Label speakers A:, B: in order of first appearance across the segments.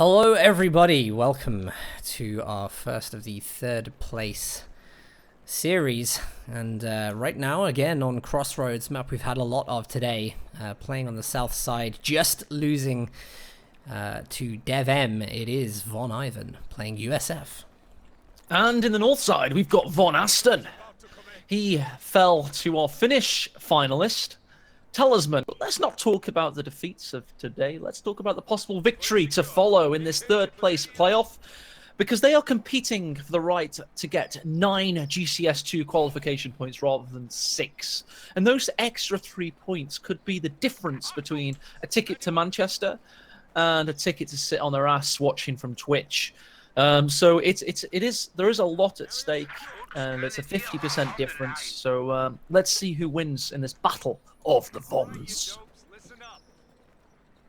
A: Hello everybody, welcome to our first of the third place series, and right now again on Crossroads, map we've had a lot of today, playing on the south side, just losing to DevM. It is Von Ivan playing USF.
B: And in the north side we've got Von Aston. He fell to our Finnish finalist, Talisman. But let's not talk about the defeats of today. Let's talk about the possible victory to follow in this third place playoff, because they are competing for the right to get 9 GCS2 qualification points rather than 6. And those extra 3 points could be the difference between a ticket to Manchester and a ticket to sit on their ass watching from Twitch. So there is a lot at stake, and it's a 50% difference. So let's see who wins in this battle of the Vons.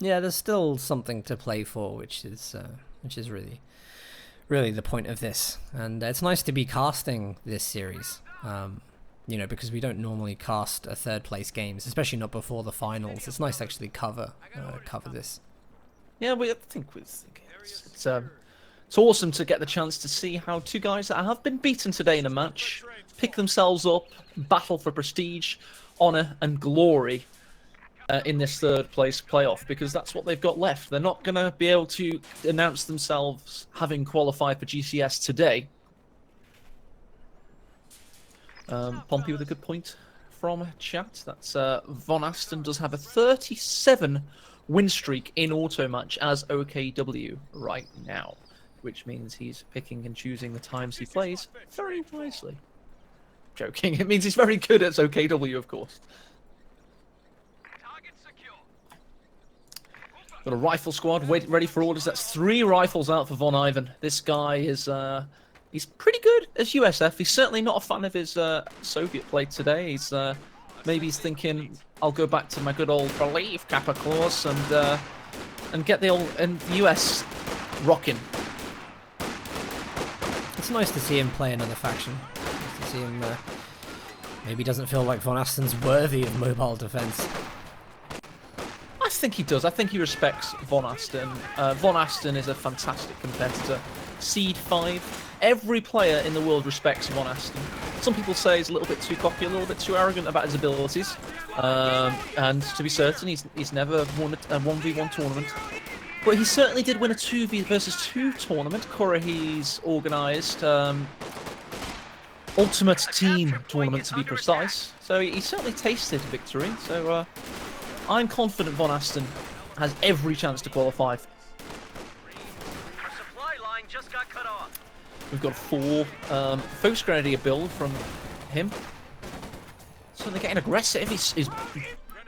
A: Yeah, there's still something to play for, which is really the point of this. And it's nice to be casting this series, you know, because we don't normally cast a third place games, especially not before the finals. It's nice to actually cover this.
B: Yeah, I think it's awesome to get the chance to see how two guys that have been beaten today in a match pick themselves up, battle for prestige, honor, and glory in this third place playoff, because that's what they've got left. They're not going to be able to announce themselves having qualified for GCS today. Pompey with a good point from chat. That's Von Aston does have a 37 win streak in auto match as OKW right now, which means he's picking and choosing the times he plays very wisely. Joking, it means he's very good at OKW, of course. Got a rifle squad ready for orders. That's 3 rifles out for Von Ivan. This guy is he's pretty good as USF. He's certainly not a fan of his Soviet play today. He's maybe he's thinking, I'll go back to my good old believe Kappa clause and get the US rocking.
A: It's nice to see him play another faction. Nice to see him. Maybe doesn't feel like Von Aston's worthy of mobile defense.
B: I think he does. I think he respects Von Aston. Von Aston is a fantastic competitor. Seed 5. Every player in the world respects Von Aston. Some people say he's a little bit too cocky, a little bit too arrogant about his abilities. And to be certain, he's never won a 1v1 tournament. But he certainly did win a 2v versus 2 tournament. Kurahi's organised Ultimate Team tournament, to be precise. So he certainly tasted victory. So I'm confident Von Aston has every chance to qualify. We've got 4 Focus Grenadier build from him. So they're getting aggressive. He's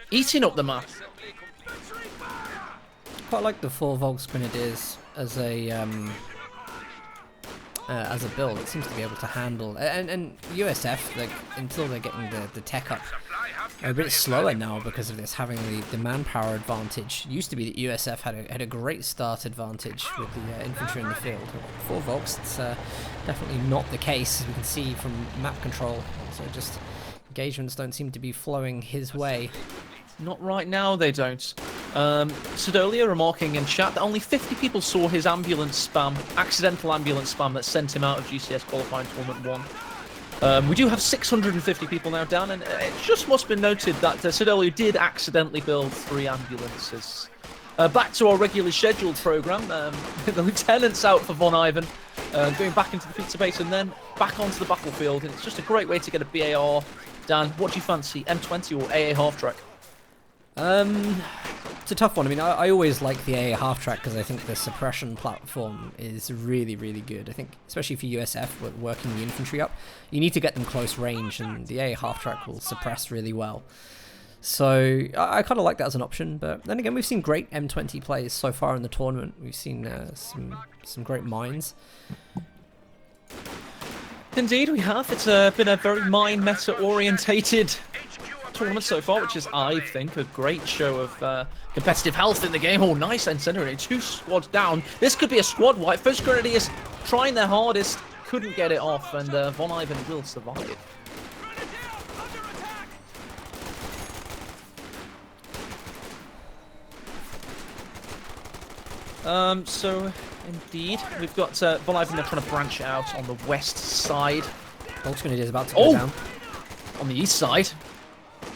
B: eating up the map.
A: Quite like the 4 Volks Grenadiers as a build. It seems to be able to handle, and USF, like, until they're getting the tech up, are a bit slower now because of this, having the manpower advantage. It used to be that USF had a great start advantage with the infantry in the field. 4 Volks, it's definitely not the case, as we can see from map control. So just engagements don't seem to be flowing his way.
B: Not right now, they don't. Sedolia remarking in chat that only 50 people saw his ambulance spam, accidental ambulance spam that sent him out of GCS qualifying tournament 1. We do have 650 people now down, and it just must be noted that Sedolia did accidentally build 3 ambulances. Back to our regularly scheduled program. The lieutenant's out for Von Ivan, going back into the pizza base and then back onto the battlefield, and it's just a great way to get a BAR. Dan, what do you fancy, M20 or AA half-track?
A: It's a tough one. I mean, I always like the AA half-track because I think the suppression platform is really, really good. I think, especially for USF, with working the infantry up, you need to get them close range, and the AA half-track will suppress really well. So I kind of like that as an option, but then again, we've seen great M20 plays so far in the tournament. We've seen some great mines.
B: Indeed, we have. It's been a very mine meta-orientated tournament so far, which is, I think, a great show of competitive health in the game. Oh, nice incendiary. 2 squads down. This could be a squad wipe. First Grenadiers trying their hardest, couldn't get it off, and Von Ivan will survive. So, indeed, we've got Von Ivan trying to branch out on the west side.
A: Bolt's Grenade is about to go down.
B: On the east side.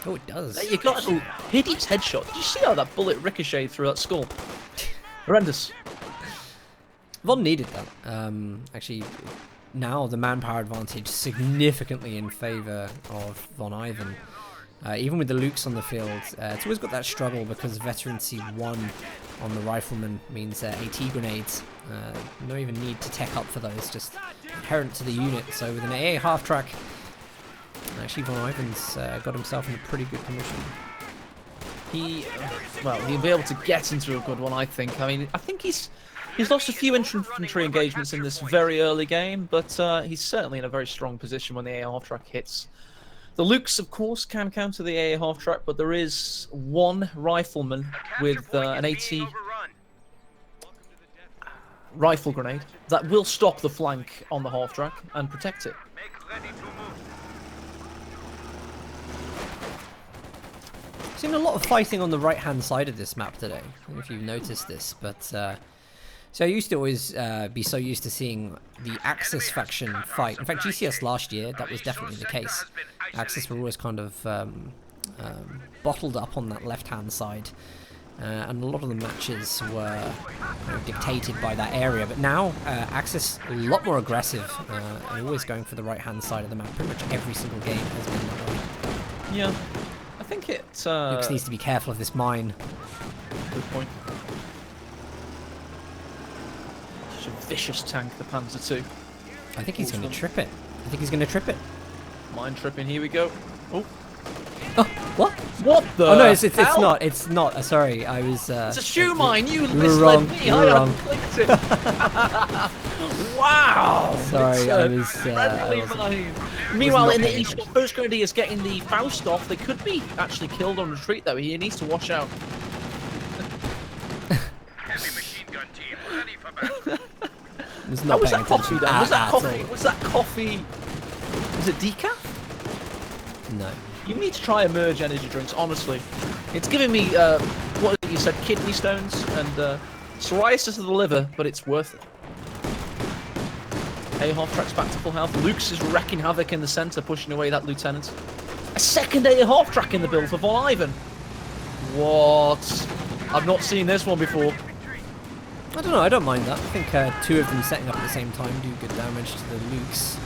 A: Oh, it does.
B: You got a hideous headshot. Did you see how that bullet ricocheted through that skull? Horrendous.
A: Von needed that. Actually, now the manpower advantage significantly in favour of Von Ivan. Even with the Lukes on the field, it's always got that struggle because veterancy 1 on the rifleman means AT grenades. No even need to tech up for those, just inherent to the unit. So with an AA half-track, actually Von Ivan's got himself in a pretty good position.
B: He'll be able to get into a good one, I think. I mean, I think he's lost a few infantry engagements in this very early game, but he's certainly in a very strong position when the AA half-track hits. The Lukes, of course, can counter the AA half-track, but there is one rifleman with an AT rifle grenade that will stop the flank on the half-track and protect it.
A: Seen a lot of fighting on the right-hand side of this map today. I don't know if you've noticed this, but so I used to always be so used to seeing the Axis faction fight. In fact, GCS last year, that was definitely the case. Axis were always kind of bottled up on that left-hand side, and a lot of the matches were dictated by that area. But now, Axis a lot more aggressive, and always going for the right-hand side of the map. Pretty much every single game has been that way.
B: Yeah, I think it.
A: Lux needs to be careful of this mine.
B: Good point. Such a vicious tank, the Panzer II.
A: I think he's going to trip it. I think he's going to trip it.
B: Mine tripping, here we go. Oh.
A: Oh, what?
B: What the
A: Oh no, it's
B: hell?
A: not. It's not. Sorry, I was...
B: it's a shoe mine, you
A: were wrong.
B: me.
A: You were wrong.
B: Clicked it. Wow.
A: Sorry, I was...
B: friendly mine. Meanwhile, in the east, First Grenadier is getting the Faust off. They could be actually killed on retreat, though. He needs to watch out.
C: Heavy machine gun team ready for battle.
A: Not
B: was
A: paying
B: that coffee,
A: attention
B: then? Was that
A: at
B: coffee?
A: all.
B: Was that coffee? Was it decaf?
A: No.
B: You need to try Emerge energy drinks, honestly. It's giving me, what you said, kidney stones and psoriasis of the liver, but it's worth it. A half-track's back to full health. Luke's is wrecking havoc in the centre, pushing away that lieutenant. A second A half-track in the build for Von Ivan. What? I've not seen this one before.
A: I don't know, I don't mind that. I think two of them setting up at the same time do good damage to the Lukes.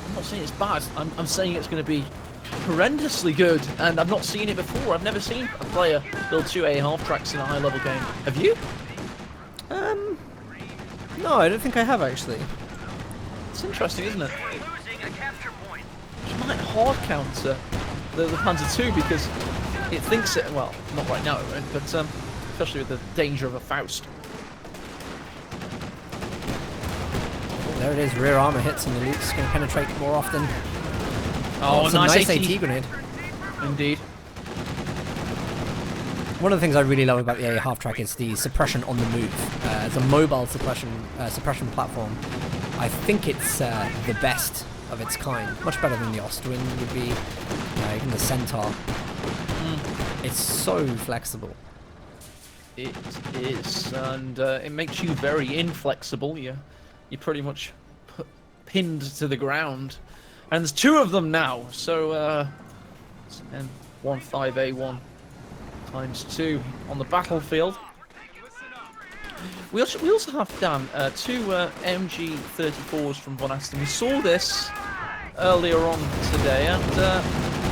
B: I'm not saying it's bad. I'm saying it's going to be horrendously good, and I've not seen it before. I've never seen a player build 2 A half-tracks in a high-level game. Have you?
A: No, I don't think I have, actually.
B: It's interesting, isn't it? Which might hard counter the Panzer II because it thinks it. Well, not right now, it won't, but especially with the danger of a Faust.
A: There it is, rear armor hits and the Luke's going to penetrate more often.
B: Oh,
A: it's a
B: nice
A: AT grenade.
B: Indeed.
A: One of the things I really love about the AA half-track is the suppression on the move. As a mobile suppression platform, I think it's the best of its kind. Much better than the Ostwind would be, even the Centaur. It's so flexible.
B: It is, and it makes you very inflexible. You're pretty much pinned to the ground. And there's 2 of them now, so 15A1 times 2 on the battlefield. We also have, Dan, 2 MG34s from Von Asten. We saw this earlier on today, and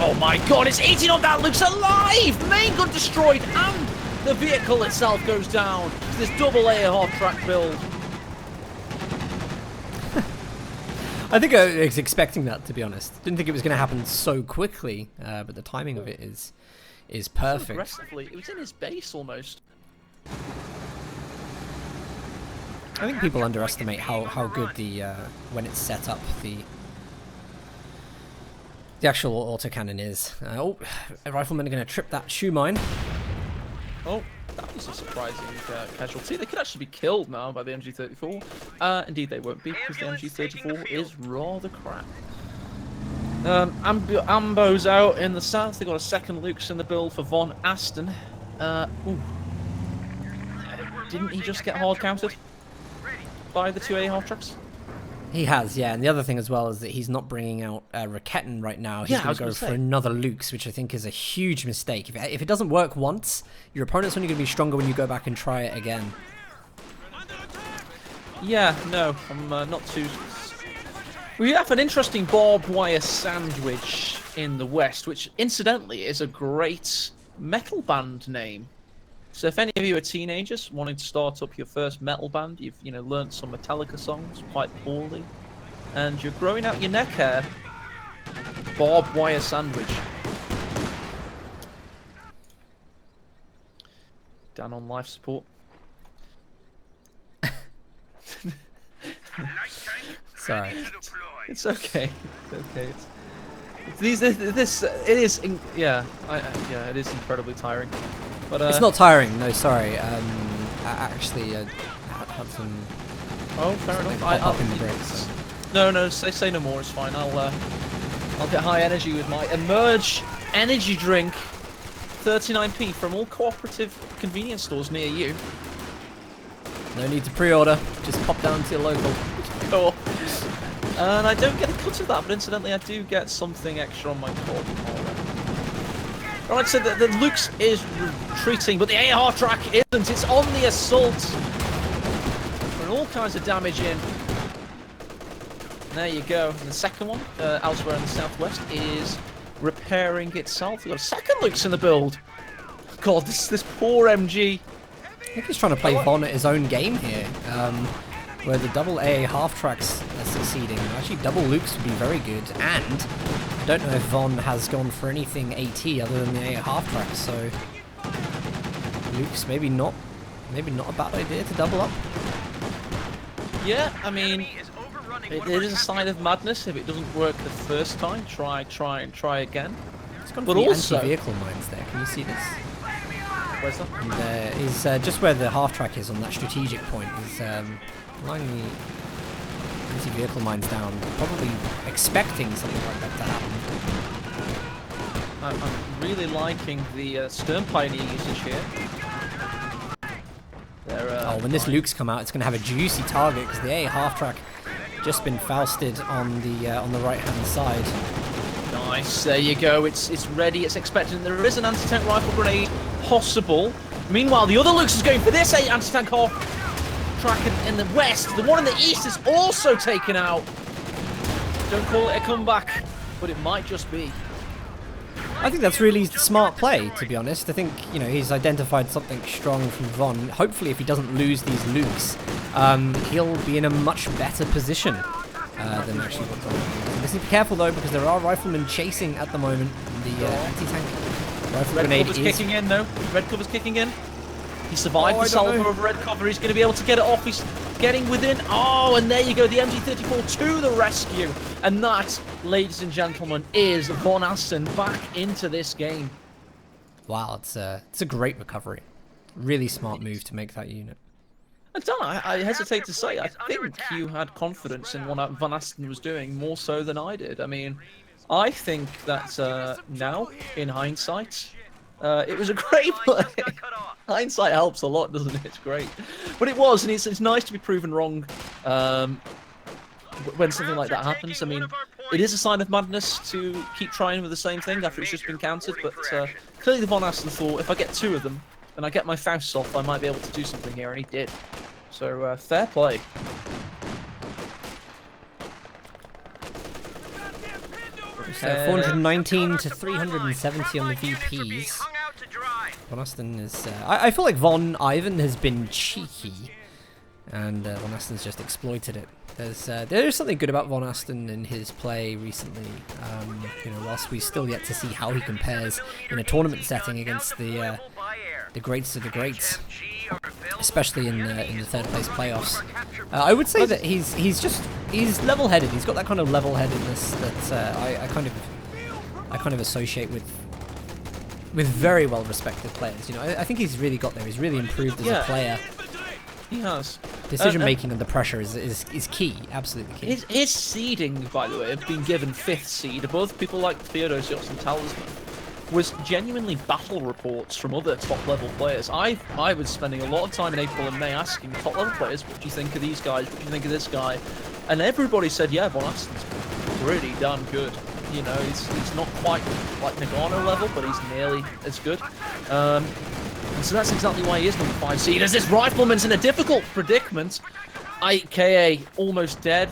B: oh my god, it's eating on that! Looks alive! Main gun destroyed, and the vehicle itself goes down. It's this double A half-track build.
A: I think I was expecting that, to be honest. Didn't think it was going to happen so quickly, but the timing of it is perfect.
B: So aggressively, it was in his base almost.
A: I think people underestimate how good the when it's set up the actual autocannon is. Oh, a rifleman are going to trip that shoe mine.
B: Oh, that was a surprising casualty. They could actually be killed now by the MG34. Indeed they won't be, because the MG34 is rather crap. Ambo's out in the south. They've got a second Luke's in the build for Von Asten. Ooh. didn't he just get hard countered by the 2 A half-tracks?
A: He has, yeah. And the other thing as well is that he's not bringing out Raketten right now. He's going to go for another Lukes, which I think is a huge mistake. If it doesn't work once, your opponent's only going to be stronger when you go back and try it again.
B: Yeah, no, I'm not too... We have an interesting barbed wire sandwich in the West, which incidentally is a great metal band name. So if any of you are teenagers wanting to start up your first metal band, you've learnt some Metallica songs quite poorly, and you're growing out your neck hair, barbed wire sandwich. Dan on life support.
A: Sorry.
B: It's okay. It's okay. It is incredibly tiring. But
A: it's not tiring. No, sorry. Actually, I had some.
B: Oh, fair enough.
A: I'll in the break. So.
B: No. Say no more. It's fine. I'll get high energy with my Emerge energy drink, 39p from all cooperative convenience stores near you.
A: No need to pre-order. Just pop down to your local.
B: Oh. And I don't get a cut of that, but incidentally I do get something extra on my cord. Alright, so the Lukes is retreating, but the A half-track isn't. It's on the assault. Putting all kinds of damage in. There you go. And the second one, elsewhere in the southwest, is repairing itself. We've got a second Lukes in the build. God, this poor MG.
A: I think he's trying to play Von at his own game here. Where the double A half-tracks are succeeding. Actually, double Lukes would be very good, and I don't know if Von has gone for anything AT other than the A half-tracks, so Lukes maybe not a bad idea to double up.
B: Yeah, I mean, it is a sign of madness if it doesn't work the first time. Try again.
A: It's gone for the anti-vehicle mines there. Can you see this?
B: Where's that?
A: And is just where the half-track is on that strategic point. Is laying the anti-vehicle mines down, probably expecting something like that to happen.
B: I'm really liking the Stern Pioneer usage here.
A: When this Lukes come out, it's going to have a juicy target because the A half-track just been Fausted on the right-hand side.
B: Nice, there you go. It's ready. It's expected. There is an anti-tank rifle grenade possible. Meanwhile, the other Lukes is going for this anti-tank half track in the west. The one in the east is also taken out. Don't call it a comeback, but it might just be.
A: I think that's really smart play, to be honest. I think he's identified something strong from Von. Hopefully, if he doesn't lose these Lukes, he'll be in a much better position than actually what's on. Just need to be careful though, because there are riflemen chasing at the moment. The anti-tank rifle grenade is
B: kicking in though. Red cover's kicking in. He survived the salvo of red cover. He's going to be able to get it off. He's getting within. Oh, and there you go. The MG34 to the rescue. And that, ladies and gentlemen, is Von Asten back into this game.
A: Wow, it's a great recovery. Really smart move to make that unit.
B: And Dan, I hesitate to say, I think you had confidence in what Von Asten was doing more so than I did. I mean, I think that now, in hindsight, it was a great play. Hindsight helps a lot, doesn't it? It's great. But it was, and it's nice to be proven wrong when something like that happens. I mean, it is a sign of madness to keep trying with the same thing after it's just been countered, but clearly the Von Asten thought, if I get 2 of them, and I get my Faust off, I might be able to do something here, and he did. So, fair play.
A: So 419 to 370 on the VPs. Von Asten is... I feel like Von Ivan has been cheeky, and Von Asten's just exploited it. There's something good about Von Asten in his play recently. Whilst we still yet to see how he compares in a tournament setting against the greats of the greats, especially in the third place playoffs. I would say that he's level-headed. He's got that kind of level-headedness that I kind of associate with very well-respected players. I think he's really got there. He's really improved as a player.
B: He has.
A: Decision making under pressure is key, absolutely key.
B: His seeding, by the way, have been given 5th seed above people like Theodosios and Talisman. was genuinely battle reports from other top-level players. I was spending a lot of time in April and May asking top-level players, what do you think of these guys? What do you think of this guy? And everybody said, yeah, Von Asten's pretty damn good. You know, he's not quite like Nagano level, but he's nearly as good. And so that's exactly why he is number 5 seed. As this rifleman's in a difficult predicament. 8KA almost dead.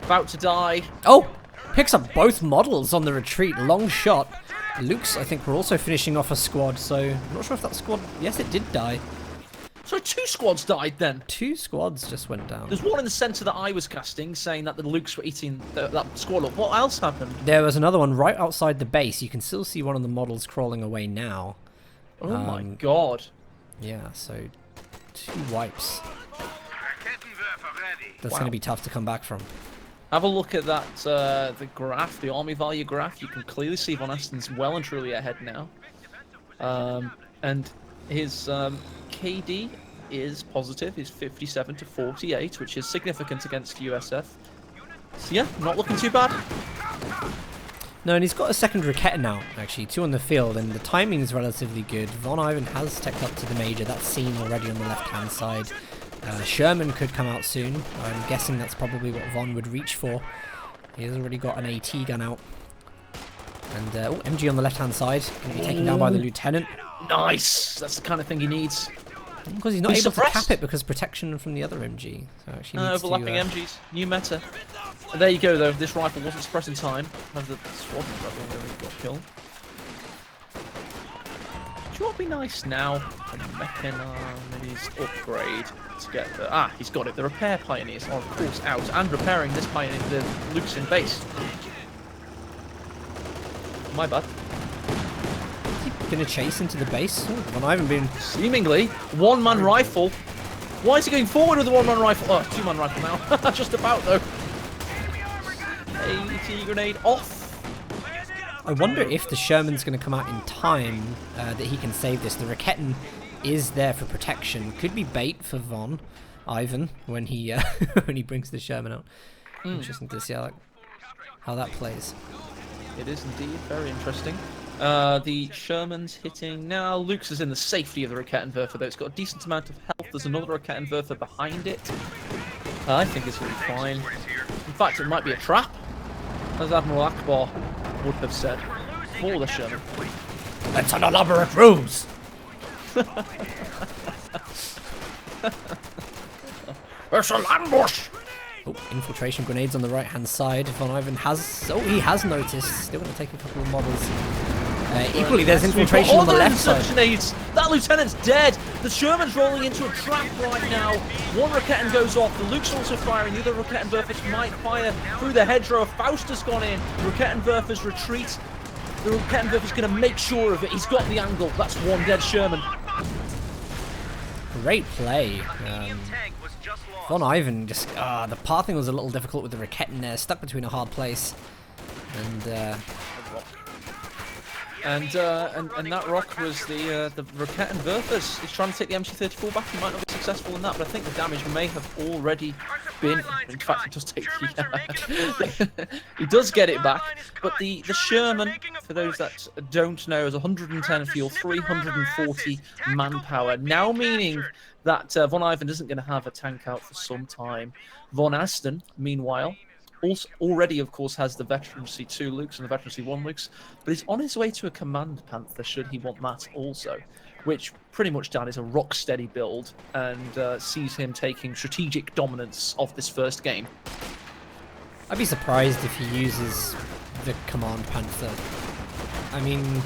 B: About to die.
A: Oh! Picks up both models on the retreat. Long shot. Luke's, I think, we're also finishing off a squad, so I'm not sure if that squad... Yes, it did die.
B: So 2 squads died then?
A: 2 squads just went down.
B: There's one in the centre that I was casting, saying that the Lukes were eating that squad up. What else happened?
A: There was another one right outside the base. You can still see one of the models crawling away now.
B: Oh my god.
A: Yeah, so 2 wipes. That's going to be tough to come back from.
B: Have a look at that, the graph, the army value graph. You can clearly see Von Asten's well and truly ahead now. And his KD is positive. He's 57 to 48, which is significant against USF. So yeah, not looking too bad.
A: No, and he's got a second Raketa now, actually. 2 on the field, and the timing is relatively good. Von Ivan has teched up to the major. That's seen already on the left-hand side. Sherman could come out soon. I'm guessing that's probably what Von would reach for. He has already got an AT gun out. And MG on the left-hand side. Going to be taken down by the lieutenant.
B: Nice! That's the kind of thing he needs.
A: Because he's not able to cap it because protection from the other MG. So actually needs
B: overlapping
A: to,
B: MGs. New meta. And there you go, though. This rifle wasn't suppressed in time. As the squad got killed. Do you know what would be nice now? A mechanized upgrade to get the... Ah, he's got it. The repair pioneers are, of course, out and repairing this pioneer, the Luke's in base. My bad.
A: Is he going to chase into the base? Von Ivan been...
B: Seemingly, one-man rifle. Why is he going forward with the one-man rifle? Oh, 2-man rifle now. Just about, though. AT grenade off.
A: I wonder if the Sherman's going to come out in time that he can save this. The Raketten is there for protection. Could be bait for Von Ivan when he when he brings the Sherman out. Interesting to see how that plays.
B: It is indeed very interesting. The Sherman's hitting now. Luke's is in the safety of the Rakettenwerfer, though. It's got a decent amount of health. There's another Rakettenwerfer behind it. I think it's going to be fine. In fact, it might be a trap, as Admiral Akbar would have said, for the Sherman.
A: It's an elaborate ruse!
B: It's an ambush!
A: Oh, infiltration grenades on the right-hand side. Von Ivan has... Oh, he has noticed. Still going to take a couple of models. Equally, there's infiltration on the left side.
B: That lieutenant's dead. The Sherman's rolling into a trap right now. One Raketten goes off. The Luke's also firing. The other Rakettenwerfers might fire through the hedgerow. Faust has gone in. Rakettenwerfers retreat. The Rakettenwerfer's going to make sure of it. He's got the angle. That's one dead Sherman.
A: Great play. Von Ivan just... the pathing was a little difficult with the Raketten there. Stuck between a hard place. And
B: that rock was the Rakettenwerfers. He's trying to take the MC-34 back. He might not be successful in that, but I think the damage may have already been... In fact, he does take he does get it back. But the Sherman, for those that don't know, is 110 fuel, 340 manpower. Now meaning that Von Ivan isn't going to have a tank out for some time. Von Asten, meanwhile, also already, of course, has the Veterancy 2 Lukes and the Veterancy 1 Lukes, but he's on his way to a Command Panther, should he want that also, which pretty much Dan is a rock-steady build, and sees him taking strategic dominance of this first game.
A: I'd be surprised if he uses the Command Panther. I mean...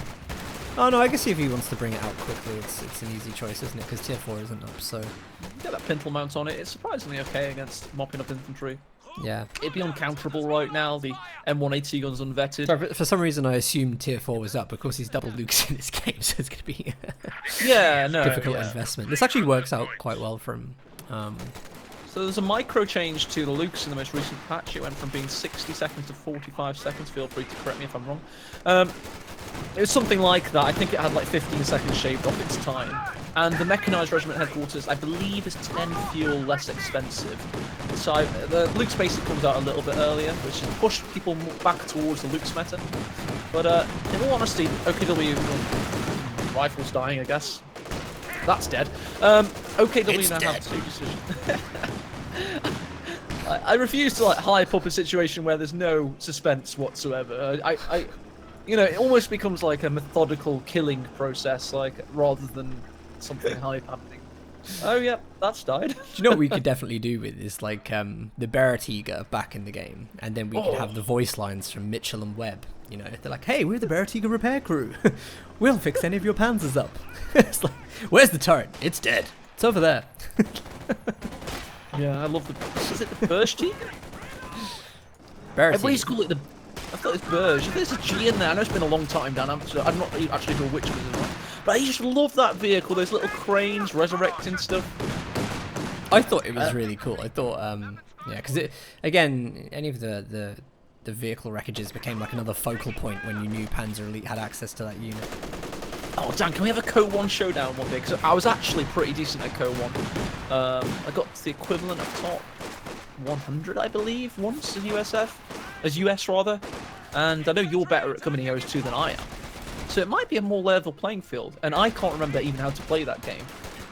A: Oh no, I guess if he wants to bring it out quickly, it's an easy choice, isn't it? Because tier 4 isn't up, so...
B: Get that pintle mount on it, it's surprisingly okay against mopping up infantry.
A: Yeah.
B: It'd be uncounterable right now, the M1AT gun's unvetted.
A: Sorry, for some reason I assumed tier 4 was up. Of course he's double Lukes in this game, so it's going to be difficult investment. This actually works out quite well for him.
B: So there's a micro change to the Lukes in the most recent patch. It went from being 60 seconds to 45 seconds. Feel free to correct me if I'm wrong. It was something like that. I think it had like 15 seconds shaved off its time. And the mechanized regiment headquarters, I believe, is 10 fuel less expensive. So the Luke's basic comes out a little bit earlier, which has pushed people back towards the Luke's meta. But in all honesty, OKW rifles dying, I guess. That's dead. OKW now have two decisions. I refuse to hype up a situation where there's no suspense whatsoever. You know, it almost becomes like a methodical killing process, rather than something hype happening. Oh yeah, that's died.
A: Do you know what we could definitely do with is the Baratiga back in the game, and then we could have the voice lines from Mitchell and Webb. You know, they're like, "Hey, we're the Baratiga repair crew. We'll fix any of your panzers up." It's like, "Where's the turret? It's dead. It's over there."
B: Yeah, I love the. Is it the Berstiga?
A: Baratiga.
B: Everybody's called it the. I thought it's Burge. There's a G in there. I know it's been a long time, Dan. I'm not actually sure which one it is. But I just love that vehicle. Those little cranes resurrecting stuff.
A: I thought it was really cool. I thought, yeah, because again, any of the vehicle wreckages became like another focal point when you knew Panzer Elite had access to that unit.
B: Oh, Dan, can we have a Co 1 showdown one day? Because I was actually pretty decent at Co 1. I got the equivalent of top 100, I believe, once as US rather. And I know you're better at coming heroes too than I am. So it might be a more level playing field. And I can't remember even how to play that game.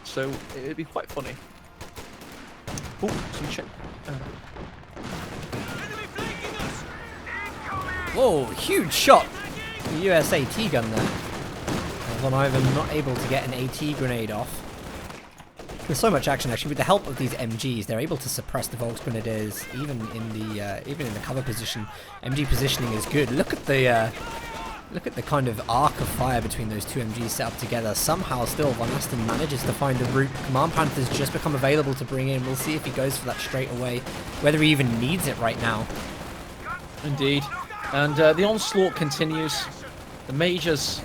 B: So it'd be quite funny. Oh, some check.
A: Whoa, huge shot! The US AT gun there. Von Ivan not able to get an AT grenade off. There's so much action actually. With the help of these MGs, they're able to suppress the Volksgrenadiers even in the cover position. MG positioning is good. Look at the kind of arc of fire between those two MGs set up together. Somehow still Von Asten manages to find the route. Command Panther's just become available to bring in. We'll see if he goes for that straight away, whether he even needs it right now.
B: Indeed. And the onslaught continues. The Majors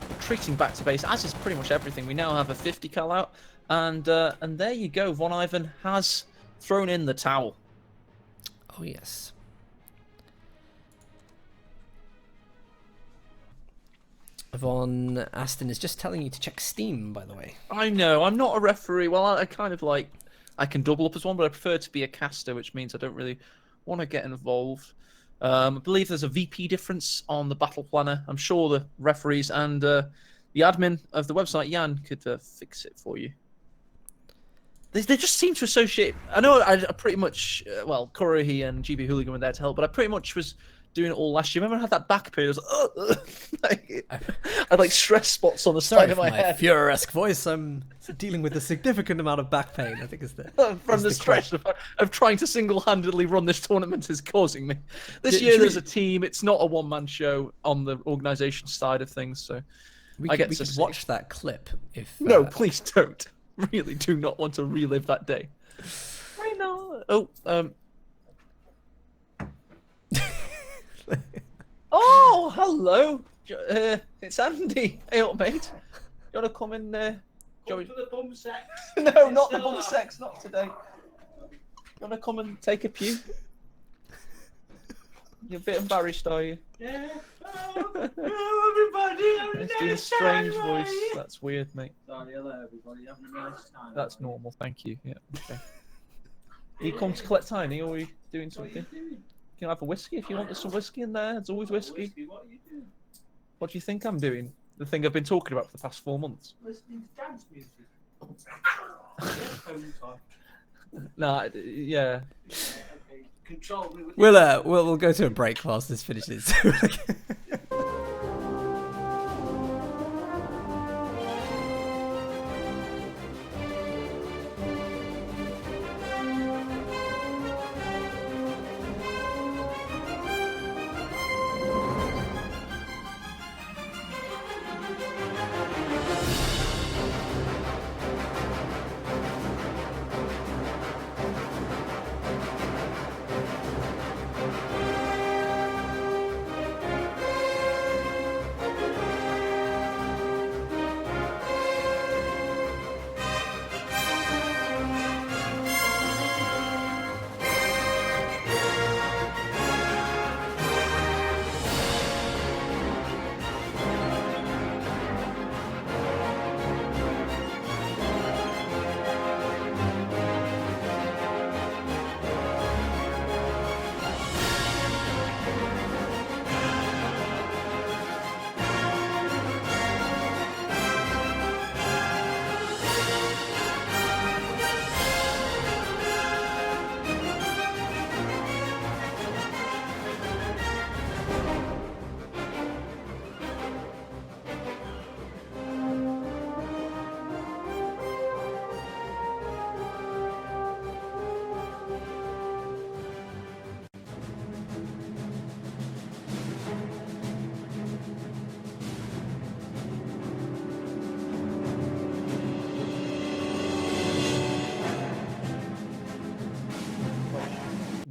B: retreating back to base, as is pretty much everything. We now have a 50 cal out. And there you go. Von Ivan has thrown in the towel.
A: Oh, yes. Von Asten is just telling you to check Steam, by the way.
B: I know. I'm not a referee. Well, I kind of like... I can double up as one, but I prefer to be a caster, which means I don't really want to get involved. I believe there's a VP difference on the battle planner. I'm sure the referees and the admin of the website, Jan, could fix it for you. They just seem to associate... I know I pretty much... well, Kurohi and GB Hooligan were there to help, but I pretty much was doing it all last year. Remember I had that back pain? I was like, I had like stress spots on the side of my head.
A: Führer-esque voice. I'm dealing with a significant amount of back pain, I think is the...
B: From the stress of trying to single-handedly run this tournament is causing me. This year there's a team. It's not a one-man show on the organisation side of things, so
A: we could watch that clip if...
B: No, please don't. Really do not want to relive that day. I know. Oh, hello. It's Andy. Hey up, mate. You want to come in there?
D: Come to the bum sex.
B: No, not the bum sex. Not today. You want to come and take a pew? You're a bit embarrassed, are you?
D: Yeah. Oh, everybody.
B: It's doing a strange voice. That's weird, mate.
D: Sorry, hello, everybody. Having a nice time.
B: That's normal. Thank you. Yeah. Okay. Are you come to collect Tiny, or are you doing something?
D: What are you doing?
B: You can have a whiskey if you want. There's some whiskey in there. There's always whiskey.
D: What are you doing?
B: What do you think I'm doing? The thing I've been talking about for the past 4 months.
D: Listening to dance music.
B: Nah, yeah.
D: Okay. Control me with
A: We'll go to a break whilst this finishes.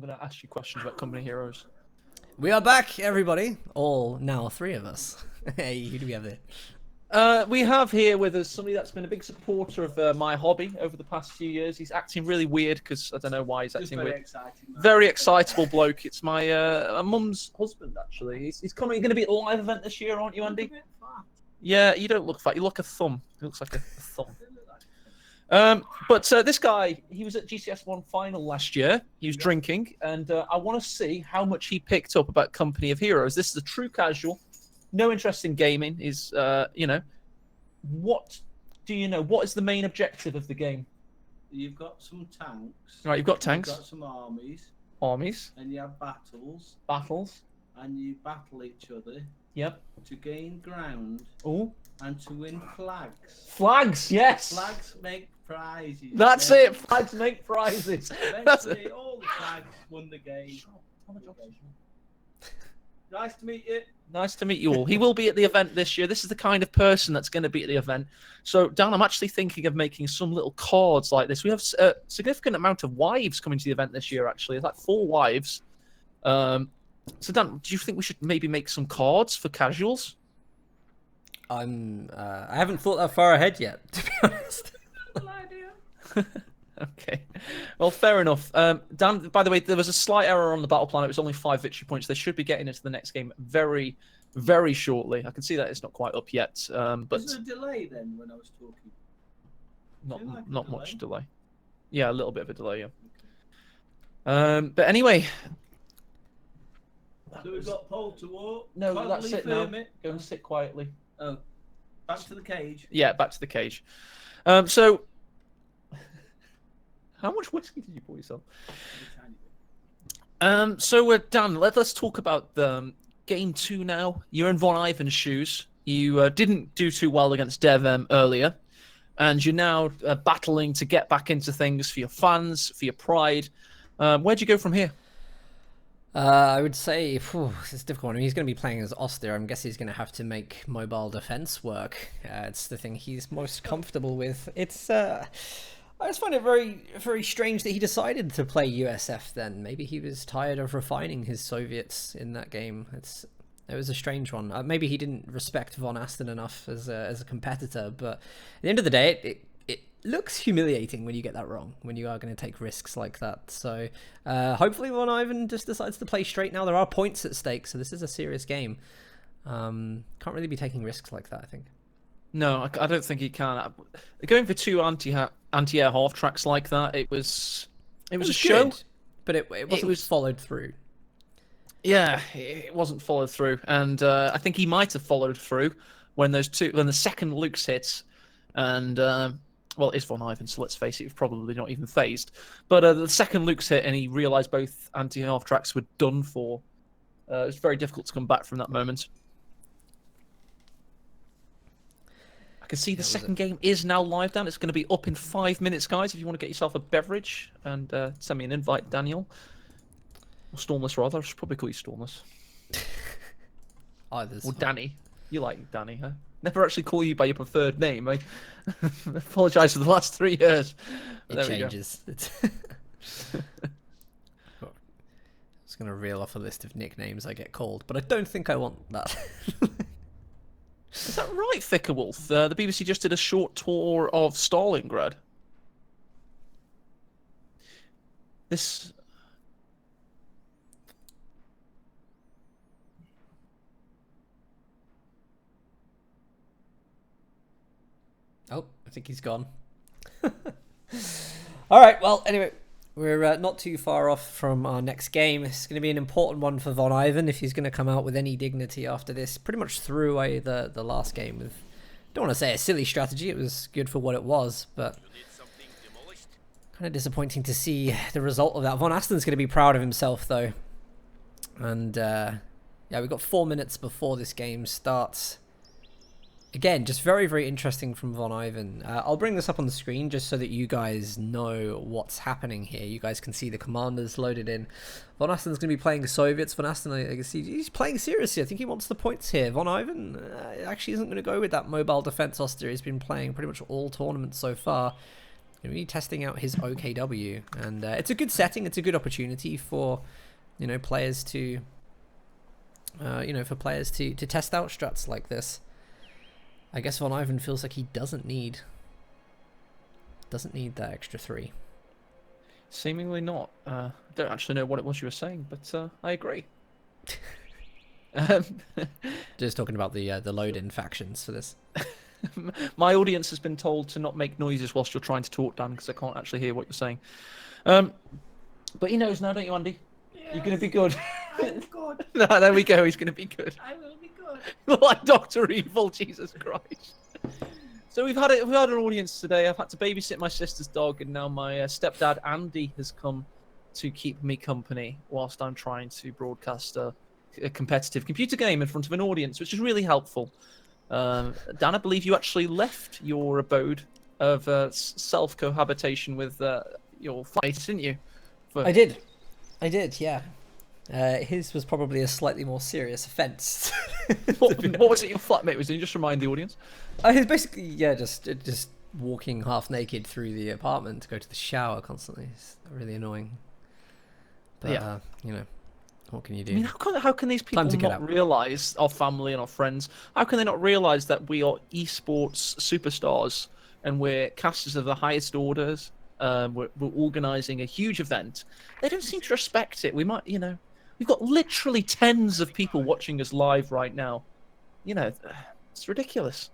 B: going to ask you questions about company heroes.
A: We are back, everybody. All now 3 of us. Hey, who do we have there?
B: We have here with us somebody that's been a big supporter of my hobby over the past few years. He's acting really weird because I don't know why he's
D: Just
B: acting
D: very
B: weird.
D: exciting. Man.
B: Very excitable bloke. It's my mum's husband, actually. He's coming. Going to be at a live event this year, aren't you, Andy? Yeah, you don't look fat. You look a thumb. He looks like a thumb. But this guy, he was at GCS1 final last year. He was drinking, and I want to see how much he picked up about Company of Heroes. This is a true casual. No interest in gaming. Is you know, what do you know? What is the main objective of the game?
D: You've got some tanks.
B: Right, you've got tanks.
D: You've got some armies.
B: Armies.
D: And you have battles.
B: Battles.
D: And you battle each other.
B: Yep.
D: To gain ground.
B: Oh.
D: And to win flags.
B: Flags, yes.
D: Flags make prizes.
B: That's it. Flags make prizes.
D: Eventually, all the flags won the game. Nice to meet you.
B: Nice to meet you all. He will be at the event this year. This is the kind of person that's going to be at the event. So, Dan, I'm actually thinking of making some little cards like this. We have a significant amount of wives coming to the event this year, actually. It's like 4 wives. So, Dan, do you think we should maybe make some cards for casuals?
A: I haven't thought that far ahead yet, to be honest.
B: Okay. Well, fair enough. Dan, by the way, there was a slight error on the battle plan. It was only 5 victory points. They should be getting into the next game very, very shortly. I can see that it's not quite up yet. But
D: Was there a delay then when I was talking?
B: not much delay. Yeah, a little bit of a delay, yeah. But anyway.
D: So we've got pole to walk.
B: No,
D: Cuddly
B: that's it now.
D: Fermit.
B: Go and sit quietly.
D: Oh, back to the cage.
B: Yeah, back to the cage. So, how much whiskey did you pour yourself? So Dan, let's talk about the game 2 now. You're in Von Ivan's shoes. You didn't do too well against Dev earlier, and you're now battling to get back into things for your fans, for your pride. Where'd you go from here?
A: I would say it's a difficult one. I mean, he's going to be playing as Oster. I'm guessing he's going to have to make mobile defense work. It's the thing he's most comfortable with. It's I just find it very, very strange that he decided to play USF then. Maybe he was tired of refining his Soviets in that game. It was a strange one. Maybe he didn't respect Von Asten enough as a competitor. But at the end of the day, it looks humiliating when you get that wrong, when you are going to take risks like that. So hopefully Von Ivan just decides to play straight now. There are points at stake, so this is a serious game. Can't really be taking risks like that, I think.
B: No, I don't think he can. Going for 2 anti-air half tracks like that, it was a show,
A: good, but it wasn't followed through.
B: Yeah, it wasn't followed through, and I think he might have followed through when the second Luke's hits, and well, it's Von Ivan, so let's face it, he's probably not even phased. But the second Luke's hit, and he realised both anti-half tracks were done for. It was very difficult to come back from that moment. I can see the second game is now live, Dan. It's going to be up in 5 minutes, guys. If you want to get yourself a beverage and send me an invite, Daniel. Or Stormless, rather. I should probably call you Stormless. Or Danny. You like Danny, huh? Never actually call you by your preferred name. I apologise for the last 3 years.
A: It changes. I was going to reel off a list of nicknames I get called, but I don't think I want that.
B: Is that right, Thickerwolf? The BBC just did a short tour of Stalingrad. This...
A: Oh, I think he's gone. All right, well, anyway, we're not too far off from our next game. It's going to be an important one for Von Ivan if he's going to come out with any dignity after this. Pretty much threw away the last game with, don't want to say a silly strategy. It was good for what it was, but kind of disappointing to see the result of that. Von Asten's going to be proud of himself, though. And, yeah, we've got 4 minutes before this game starts. Again, just very, very interesting from Von Ivan. I'll bring this up on the screen just so that you guys know what's happening here. You guys can see the commanders loaded in. Von Asten's going to be playing Soviets. Von Asten, I can see, he's playing seriously. I think he wants the points here. Von Ivan actually isn't going to go with that mobile defense Oster. He's been playing pretty much all tournaments so far. going to be testing out his OKW, and it's a good setting. It's a good opportunity for, players to, to test out strats like this. I guess Von Ivan feels like he doesn't need that extra 3.
B: Seemingly not. I don't actually know what it was you were saying, but I agree.
A: Just talking about the load-in factions for this.
B: My audience has been told to not make noises whilst you're trying to talk, Dan, because I can't actually hear what you're saying. But he knows now, don't you, Andy?
D: Yes.
B: You're going to be good.
D: I'm good.
B: No, there we go. He's going to be good.
D: I will be good.
B: Like Dr. Evil, Jesus Christ. So we've had an audience today. I've had to babysit my sister's dog, and now my stepdad Andy has come to keep me company whilst I'm trying to broadcast a competitive computer game in front of an audience, which is really helpful. Dan, I believe you actually left your abode of self-cohabitation with your fight, didn't you?
A: I did, yeah. His was probably a slightly more serious offence.
B: What was it your flatmate was doing? Just remind the audience.
A: He was basically, just walking half naked through the apartment to go to the shower constantly. It's really annoying. But,
B: Yeah.
A: what can you do?
B: I mean, how can these people not realise, our family and our friends, how can they not realise that we are esports superstars and we're casters of the highest orders? We're organising a huge event. They don't seem to respect it. We might, we've got literally tens of people watching us live right now. It's ridiculous.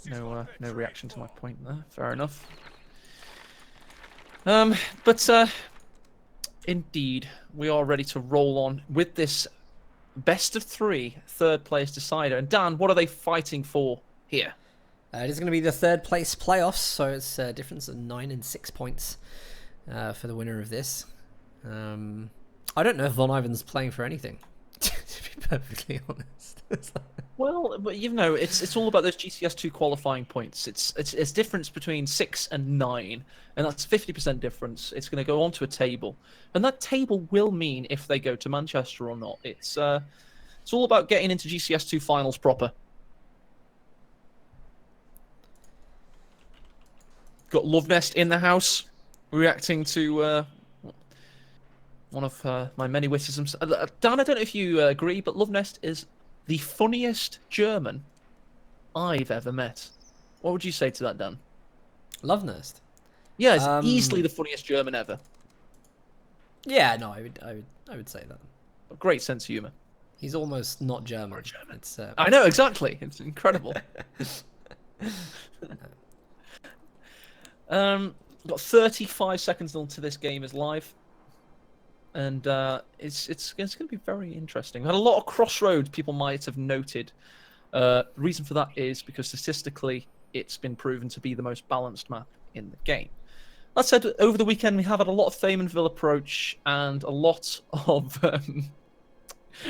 B: No reaction to my point there. Fair enough. But indeed, we are ready to roll on with this best of 3 third place decider. And Dan, what are they fighting for here?
A: It is going to be the 3rd place playoffs, so it's a difference of 9 and 6 points for the winner of this. I don't know if Von Ivan's playing for anything, to be perfectly honest.
B: Well, but it's all about those GCS2 qualifying points. It's difference between 6 and 9, and that's 50% difference. It's going to go onto a table, and that table will mean if they go to Manchester or not. It's all about getting into GCS2 finals proper. Got Love Nest in the house, reacting to one of my many witticisms. Dan, I don't know if you agree, but Love Nest is the funniest German I've ever met. What would you say to that, Dan?
A: Love Nest.
B: Yeah, it's easily the funniest German ever.
A: Yeah, no, I would say that.
B: A great sense of humor.
A: He's almost not German. It's,
B: I know, exactly. It's incredible. Got 35 seconds until this game is live. And it's going to be very interesting. We had a lot of Crossroads, people might have noted. The reason for that is because statistically, it's been proven to be the most balanced map in the game. That said, over the weekend, we have had a lot of Thamonville approach and a lot of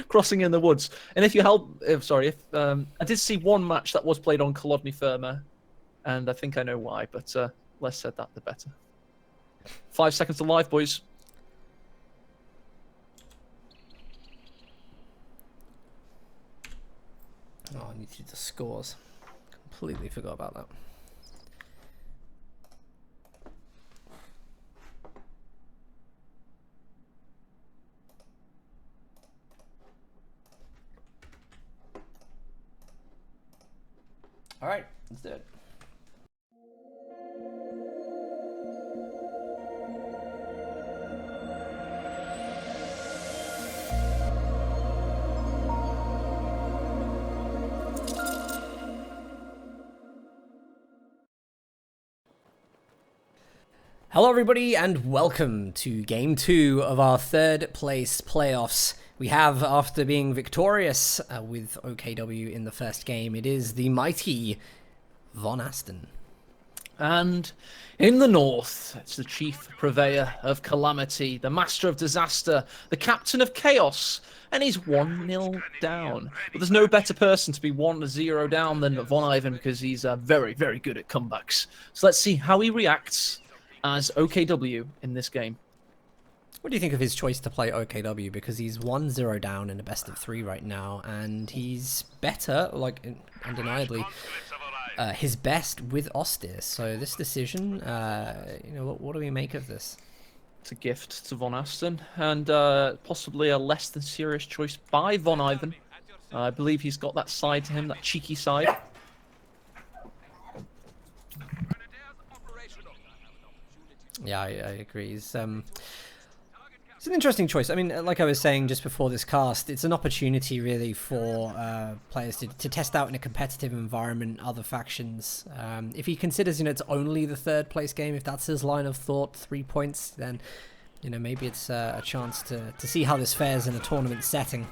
B: crossing in the woods. And if you I did see one match that was played on Kolodny Firma, and I think I know why, but less said that, the better. 5 seconds to live, boys.
A: Oh, I need to do the scores. Completely forgot about that. All right, let's do it. Hello everybody and welcome to Game 2 of our 3rd place playoffs. We have, after being victorious with OKW in the first game, it is the mighty Von Asten.
B: And in the north, it's the chief purveyor of calamity, the master of disaster, the captain of chaos, and he's 1-0 down. But there's no better person to be 1-0 down than Von Ivan because he's very, very good at comebacks. So let's see how he reacts as OKW in this game.
A: What do you think of his choice to play OKW? Because he's 1-0 down in a best of 3 right now, and he's better, like, undeniably, his best with Austere. So this decision, you know, what do we make of this?
B: It's a gift to Von Asten, and possibly a less than serious choice by Von Ivan. I believe he's got that side to him, that cheeky side.
A: Yeah, I agree. It's an interesting choice. I mean, like I was saying just before this cast, it's an opportunity really for players to test out in a competitive environment other factions. If he considers, you know, it's only the third place game, if that's his line of thought, 3 points, then, you know, maybe it's a chance to see how this fares in a tournament setting.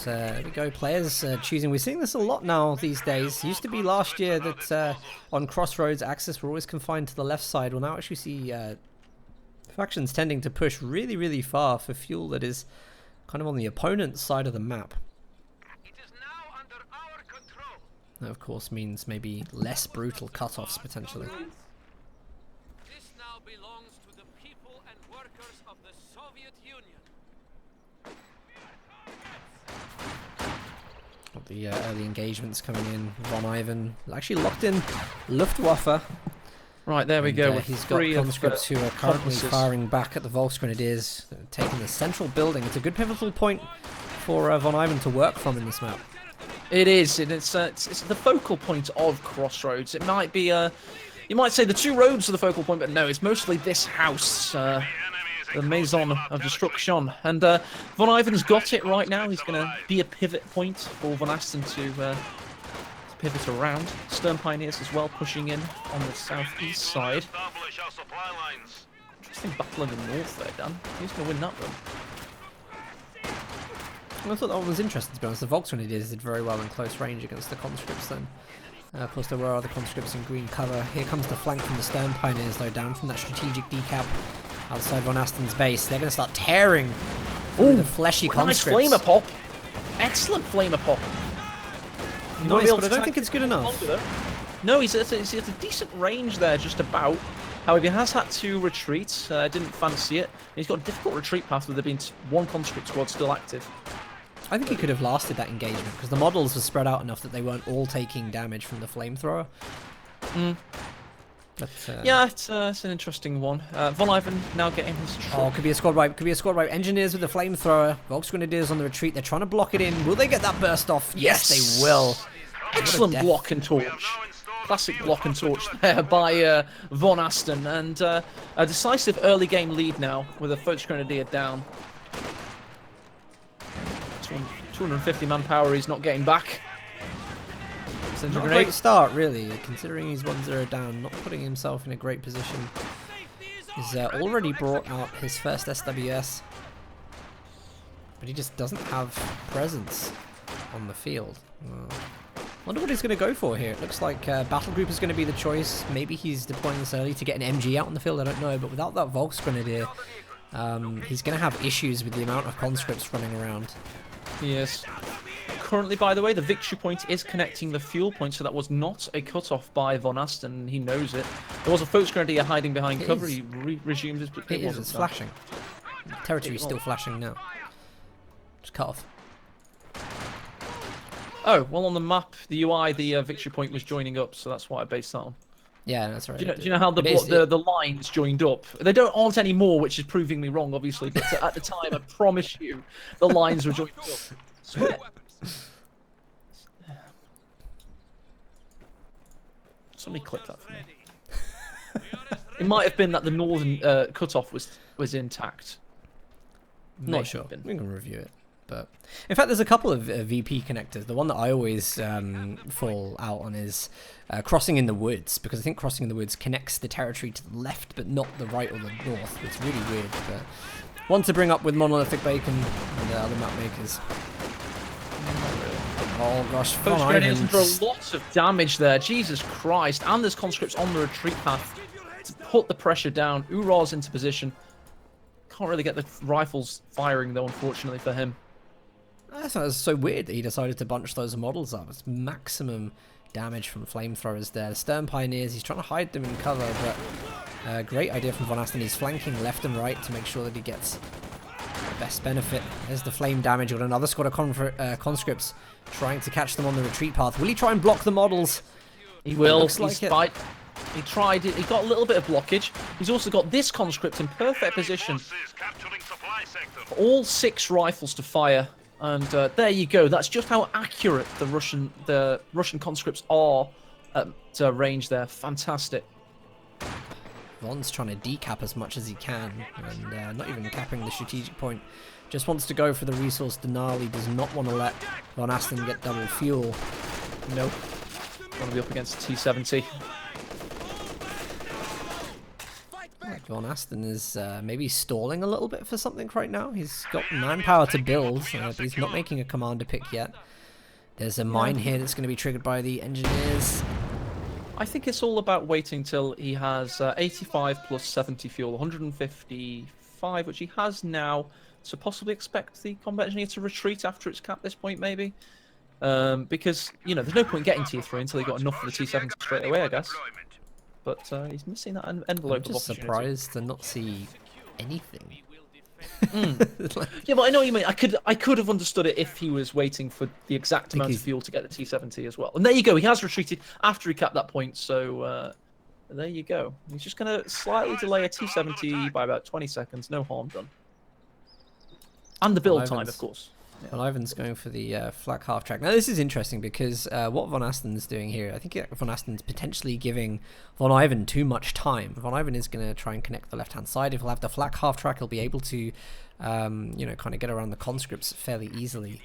A: There we go, players choosing. We're seeing this a lot now these days. Used to be last year that on Crossroads, Axis were always confined to the left side. We'll now actually see factions tending to push really, really far for fuel that is kind of on the opponent's side of the map.
C: It is now under our control.
A: That, of course, means maybe less brutal cutoffs, potentially.
C: This now belongs to the people and workers of the Soviet Union.
A: The early engagements coming in. Von Ivan actually locked in Luftwaffe.
B: Right, there we go.
A: He's got conscripts who are currently firing back at the Volksgrenadiers, taking the central building. It's a good pivotal point for Von Ivan to work from in this map.
B: It is, and it's the focal point of Crossroads. It might be, you might say the two roads are the focal point, but no, it's mostly this house. The Maison of Destruction. And Von Ivan's got it right now. He's going to be a pivot point for Von Asten to pivot around. Stern Pioneers as well pushing in on the southeast side. Interesting battle in the north there, Dan. Who's going to win that one?
A: I thought that one was interesting, to be honest. The Volksgrenadiers did very well in close range against the conscripts then. Of course, there were other conscripts in green cover. Here comes the flank from the Stern Pioneers, though, down from that strategic decap. Outside Von Asten's base, they're going to start tearing the fleshy conscripts.
B: Nice flamer pop. Excellent flamer pop.
A: Nice, but I don't think it's good enough.
B: No, he's at a decent range there, just about. However, he has had to retreat. Didn't fancy it. He's got a difficult retreat path with there being one conscript squad still active.
A: I think he could have lasted that engagement because the models were spread out enough that they weren't all taking damage from the flamethrower. But,
B: yeah, it's an interesting one. Von Ivan now getting his truck.
A: Oh, could be a squad wipe. Could be a squad wipe. Engineers with the flamethrower. Volksgrenadiers on the retreat. They're trying to block it in. Will they get that burst off? Yes, they will.
B: Excellent block and torch. Classic block and torch there by Von Asten. And a decisive early game lead now with a Volksgrenadier down. 250 manpower he's not getting back.
A: Not a great start, really, considering he's 1-0 down, not putting himself in a great position. He's already brought out his first SWS, but he just doesn't have presence on the field. Wonder what he's going to go for here. It looks like Battle Group is going to be the choice. Maybe he's deploying this early to get an MG out on the field, I don't know, but without that Volksgrenadier, he's going to have issues with the amount of conscripts running around.
B: Yes. Currently, by the way, the victory point is connecting the fuel point, so that was not a cutoff by Von Asten. He knows it. There was a Volksgrenadier hiding behind cover. He resumed his...
A: It's flashing. Territory's still flashing now. Just cut off.
B: Oh, well, on the map, the UI, the victory point was joining up, so that's what I based that on.
A: Yeah, that's right.
B: Do you know how the lines joined up? They aren't anymore, which is proving me wrong, obviously, but at the time, I promise you, the lines were joined up. Swear. Somebody click that for me. It might have been that the northern cutoff was intact.
A: Not sure. We can review it. But in fact, there's a couple of VP connectors. The one that I always fall out on is Crossing in the Woods, because I think Crossing in the Woods connects the territory to the left, but not the right or the north. It's really weird. But one to bring up with Monolithic Bacon and the other map makers. Oh gosh,
B: Volksgrenadiers under a lot of damage there. Jesus Christ. And there's conscripts on the retreat path to put the pressure down. Ural's into position. Can't really get the rifles firing though, unfortunately for him.
A: That's so weird that he decided to bunch those models up. It's maximum damage from flamethrowers there. The Stern Pioneers, he's trying to hide them in cover, but great idea from Von Asten. He's flanking left and right to make sure that he gets best benefit. There's the flame damage. Got another squad of conscripts trying to catch them on the retreat path. Will he try and block the models?
B: He will.
A: Looks like it.
B: He tried it. He got a little bit of blockage. He's also got this conscript in perfect position for all 6 rifles to fire. And there you go. That's just how accurate the Russian conscripts are at range there. Fantastic.
A: Von's trying to decap as much as he can, and not even capping the strategic point. Just wants to go for the resource denial. He does not want to let Von Asten get double fuel.
B: Nope. Want to be up against T-70.
A: Von Asten is maybe stalling a little bit for something right now. He's got manpower to build, but he's not making a commander pick yet. There's a mine here that's going to be triggered by the engineers.
B: I think it's all about waiting till he has 85 plus 70 fuel, 155, which he has now. So possibly expect the combat engineer to retreat after it's capped this point, maybe. Because, you know, there's no point getting Tier 3 until he got enough for the T-70 straight away, I guess. But he's missing that envelope
A: I'm just
B: of opportunity.
A: surprised to not see anything.
B: Yeah, but I know what you mean. I could have understood it if he was waiting for the exact amount of fuel to get the T-70 as well. And there you go. He has retreated after he capped that point. So there you go. He's just going to slightly delay a T-70 by about 20 seconds. No harm done. And the build time, of course.
A: Yeah. Well, Ivan's going for the flak half track. Now this is interesting because what Von Asten's doing here, I think Von Asten's potentially giving Von Ivan too much time. Von Ivan is going to try and connect the left-hand side. If he'll have the flak half track, he'll be able to, you know, kind of get around the conscripts fairly easily.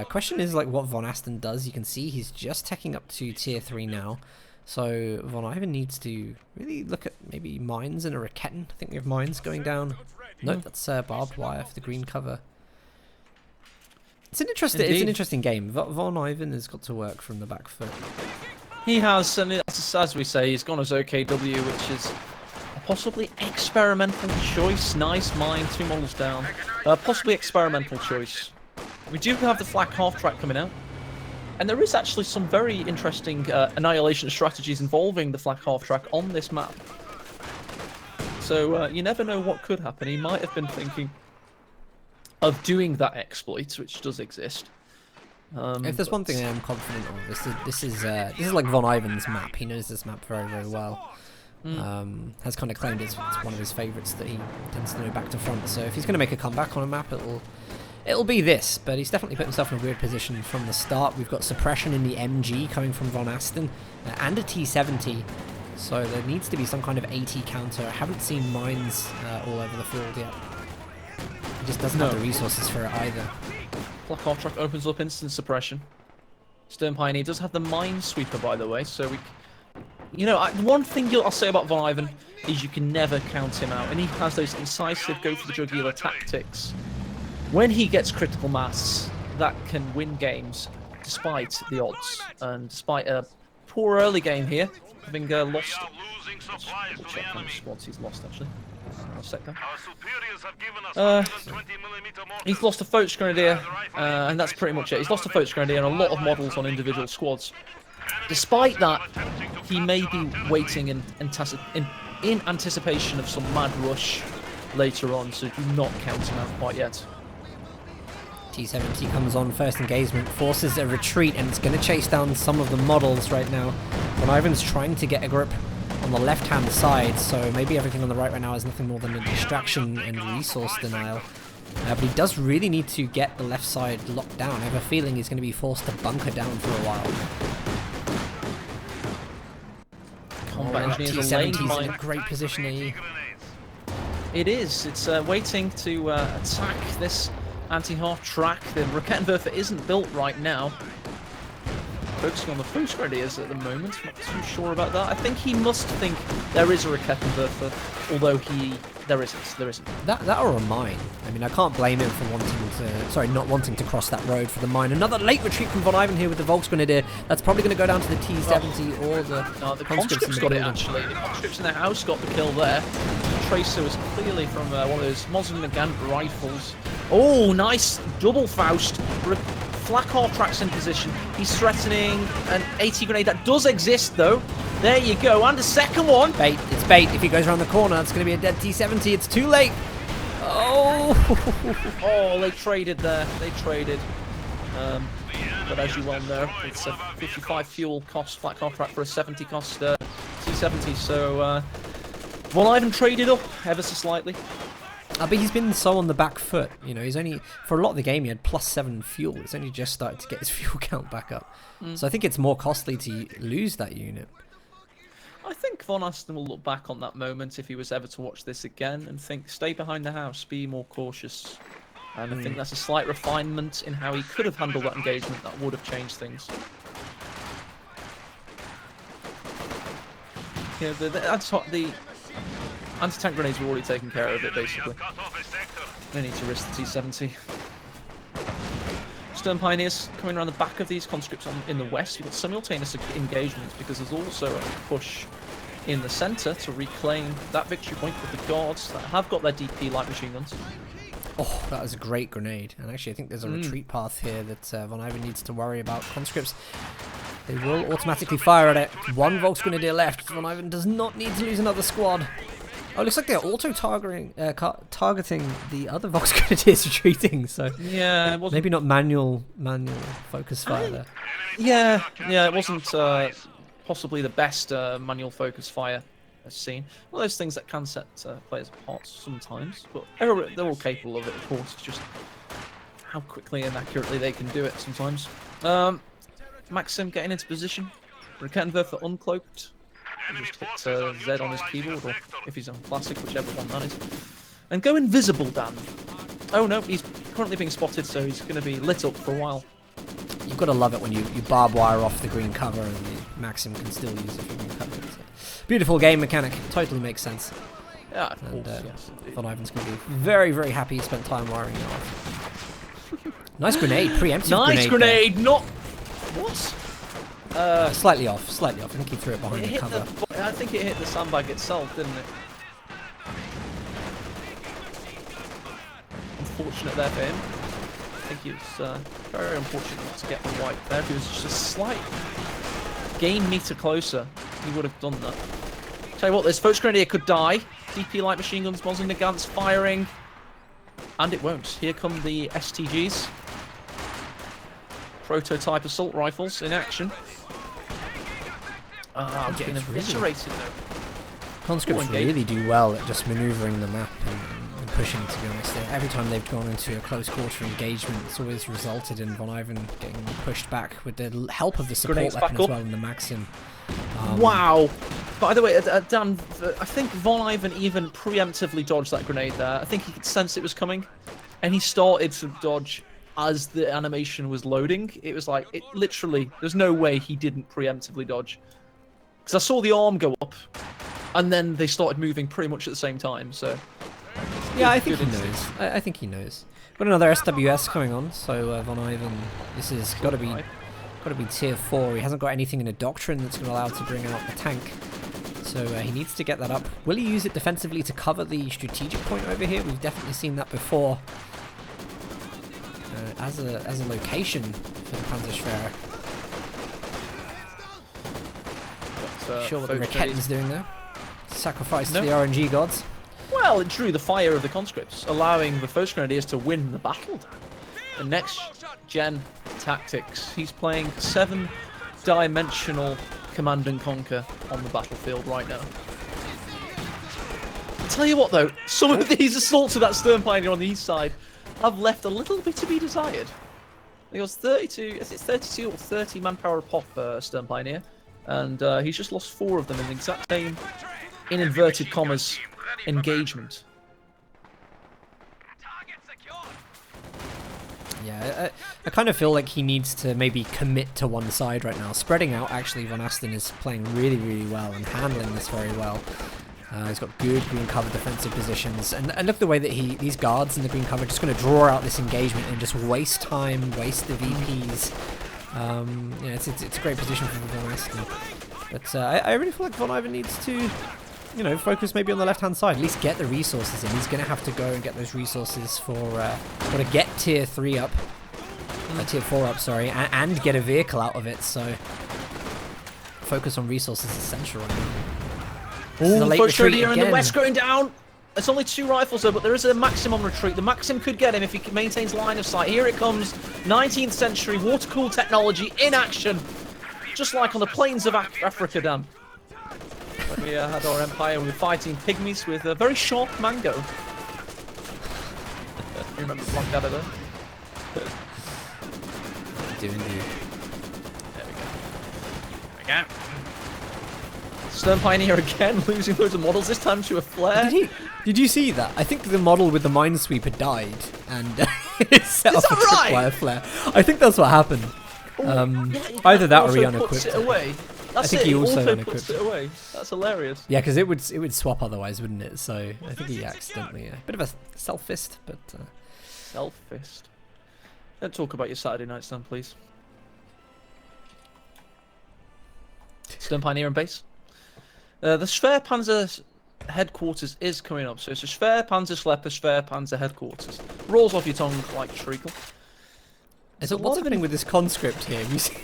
A: Question is like what Von Asten does. You can see he's just teching up to Tier 3 now. So Von Ivan needs to really look at maybe mines and a Raketten. I think we have mines going down. Nope, that's barbed wire for the green cover. It's an interesting game. Von Ivan has got to work from the back foot.
B: He has, and as we say, he's gone as OKW, which is a possibly experimental choice. Nice mine, 2 models down. Possibly experimental choice. We do have the flak half track coming out. And there is actually some very interesting annihilation strategies involving the flak half track on this map. So you never know what could happen. He might have been thinking of doing that exploit, which does exist.
A: If there's one thing I am confident of, this is like Von Ivan's map. He knows this map very, very well. Has kind of claimed it's one of his favourites that he tends to know back to front. So if he's going to make a comeback on a map, it'll be this. But he's definitely put himself in a weird position from the start. We've got suppression in the MG coming from Von Asten and a T-70. So there needs to be some kind of AT counter. I haven't seen mines all over the field yet. He just doesn't have the resources for it either.
B: Flak half track opens up instant suppression. Stern Pioneer does have the Minesweeper, by the way, so we... You know, one thing I'll say about Von Ivan is you can never count him out, and he has those incisive go-for-the-jugular tactics. When he gets critical mass, that can win games, despite the odds, and despite a poor early game here, having lost... We'll check how many squads he's lost, actually. He's lost a Foch Grenadier, and that's pretty much it. He's lost a Foch Grenadier and a lot of models on individual squads. Despite that, he may be waiting in anticipation of some mad rush later on, so do not count him out quite yet.
A: T-70 comes on first engagement, forces a retreat, and it's going to chase down some of the models right now. Von Ivan's trying to get a grip on the left-hand side, so maybe everything on the right now is nothing more than a distraction and resource denial. But he does really need to get the left side locked down. I have a feeling he's going to be forced to bunker down for a while.
B: Combat engineers are laying
A: T-70's in a great position here.
B: It is. It's waiting to attack this anti-half track. The Rakettenwerfer isn't built right now. Focusing on the Foch Grenadiers at the moment. Not too sure about that. I think he must think there is a Rakettenwerfer, although there isn't.
A: That or a mine. I mean, I can't blame him for not wanting to cross that road for the mine. Another late retreat from Von Ivan here with the Volksgrenadier. That's probably going to go down to the T-70 or the
B: conscripts got it, actually. The conscripts in their house got the kill there. The Tracer was clearly from one of those Mosin Nagant rifles. Oh, nice double Faust. Flak half tracks in position. He's threatening an AT grenade that does exist, though. There you go, and a second one.
A: Bait, it's bait. If he goes around the corner, it's going to be a dead T-70. It's too late. Oh!
B: Oh, they traded there. They traded. But as you well know, it's a 55 fuel cost flat contract for a 70 cost T70. So Von Ivan traded up ever so slightly.
A: But he's been so on the back foot. You know, he's only, for a lot of the game, he had +7 fuel. He's only just started to get his fuel count back up. So I think it's more costly to lose that unit.
B: I think Von Aston will look back on that moment if he was ever to watch this again and think, stay behind the house, be more cautious. And I think that's a slight refinement in how he could have handled that engagement that would have changed things. You know, the anti-tank grenades were already taking care of it, basically. They need to risk the T70. Stern Pioneers coming around the back of these conscripts in the west. You've got simultaneous engagements because there's also a push in the centre to reclaim that victory point with the guards that have got their DP light machine guns.
A: Oh, that was a great grenade. And actually, I think there's a retreat path here that Von Ivan needs to worry about. Conscripts, they will automatically fire at it. One Volksgrenadier left. Von Ivan does not need to lose another squad. Oh, it looks like they're auto-targeting the other Volksgrenadiers retreating, so
B: yeah,
A: maybe not manual focus fire there.
B: Yeah, it wasn't possibly the best manual focus fire I've seen. One of those things that can set players apart sometimes, but they're all capable of it, of course. It's just how quickly and accurately they can do it sometimes. Maxim getting into position. Raketenwerfer uncloaked. Just hit Z on his keyboard, or if he's on classic, whichever one that is. And go invisible, Dan. Oh no, he's currently being spotted, so he's going to be lit up for a while.
A: You've got to love it when you barb wire off the green cover and the Maxim can still use it for green cover. Beautiful game mechanic, totally makes sense.
B: Yeah, of
A: and
B: course, yes.
A: Von Ivan's going to be very, very happy he spent time wiring it off. Nice grenade, preemptive grenade.
B: Nice grenade, not... What?
A: Slightly off. I think he threw it behind the cover.
B: I think it hit the sandbag itself, didn't it? Unfortunate there for him. I think he was very unfortunate not to get the white there. If he was just a slight game meter closer, he would have done that. Tell you what, this Volksgrenadier could die. DP light machine guns, Mosin-Nagant's firing. And it won't. Here come the STGs. Prototype assault rifles in action. I'm getting eviscerated though.
A: Conscripts really do well at just manoeuvring the map and pushing, to be honest. Every time they've gone into a close quarter engagement, it's always resulted in Von Ivan getting pushed back with the help of the support weapon as well in the Maxim.
B: Wow! By the way, Dan, I think Von Ivan even preemptively dodged that grenade there. I think he could sense it was coming, and he started to dodge as the animation was loading. It was like, it literally, there's no way he didn't preemptively dodge. Because I saw the arm go up, and then they started moving pretty much at the same time, so...
A: Yeah, I think he knows. I think he knows. Got another SWS coming on, so Von Ivan, this has got to be tier 4. He hasn't got anything in a doctrine that's going to allow to bring out the tank. So he needs to get that up. Will he use it defensively to cover the strategic point over here? We've definitely seen that before. As a location for the Panzerschwerer. Sure what the Raketen's doing there. Sacrifice to the RNG gods.
B: Well, it drew the fire of the conscripts, allowing the Volksgrenadiers to win the battle. The next-gen tactics. He's playing 7-dimensional Command and Conquer on the battlefield right now. I'll tell you what, though, some of these assaults of that Stern Pioneer on the east side have left a little bit to be desired. It was 32 or 30 manpower a pop, Stern Pioneer, and he's just lost 4 of them in the exact same, in inverted commas, engagement.
A: Yeah, I kind of feel like he needs to maybe commit to one side right now. Spreading out, actually, Von Aston is playing really, really well and handling this very well. He's got good green cover defensive positions, and look at the way that these guards in the green cover are just going to draw out this engagement and just waste time, waste the VPs. Yeah, it's a great position for Von Aston. But I really feel like Von Ivan needs to, you know, focus maybe on the left-hand side. At least get the resources in. He's going to have to go and get those resources for to get tier 3 up, tier 4 up, sorry, and get a vehicle out of it. So focus on resources is essential right now.
B: Ooh, the Volksgrenadier in the west going down. It's only 2 rifles though, but there is a Maxim on retreat. The Maxim could get him if he maintains line of sight. Here it comes. 19th century water-cooled technology in action. Just like on the plains of Africa, Dan. When we had our empire, we were fighting pygmies with a very sharp mango. You remember Blackadder there?
A: Doing the...
B: There we go. Stern Pioneer again, losing loads of models, this time to a flare.
A: Did you see that? I think the model with the Minesweeper died and it set off a tripwire flare. I think that's what happened. Either that or he unequipped it.
B: Away.
A: I think he also unequipped
B: it away. That's hilarious.
A: Yeah, because it would swap otherwise, wouldn't it? So I think he accidentally, a bit of a self-fist, but...
B: Self-fist. Don't talk about your Saturday nights then, please. Stern Pioneer and base. The Schwerpanzer headquarters is coming up, so it's a Schwerpanzer Schwerpanzer headquaters. Rolls off your tongue like treacle.
A: So what's happening with this conscript here? You see?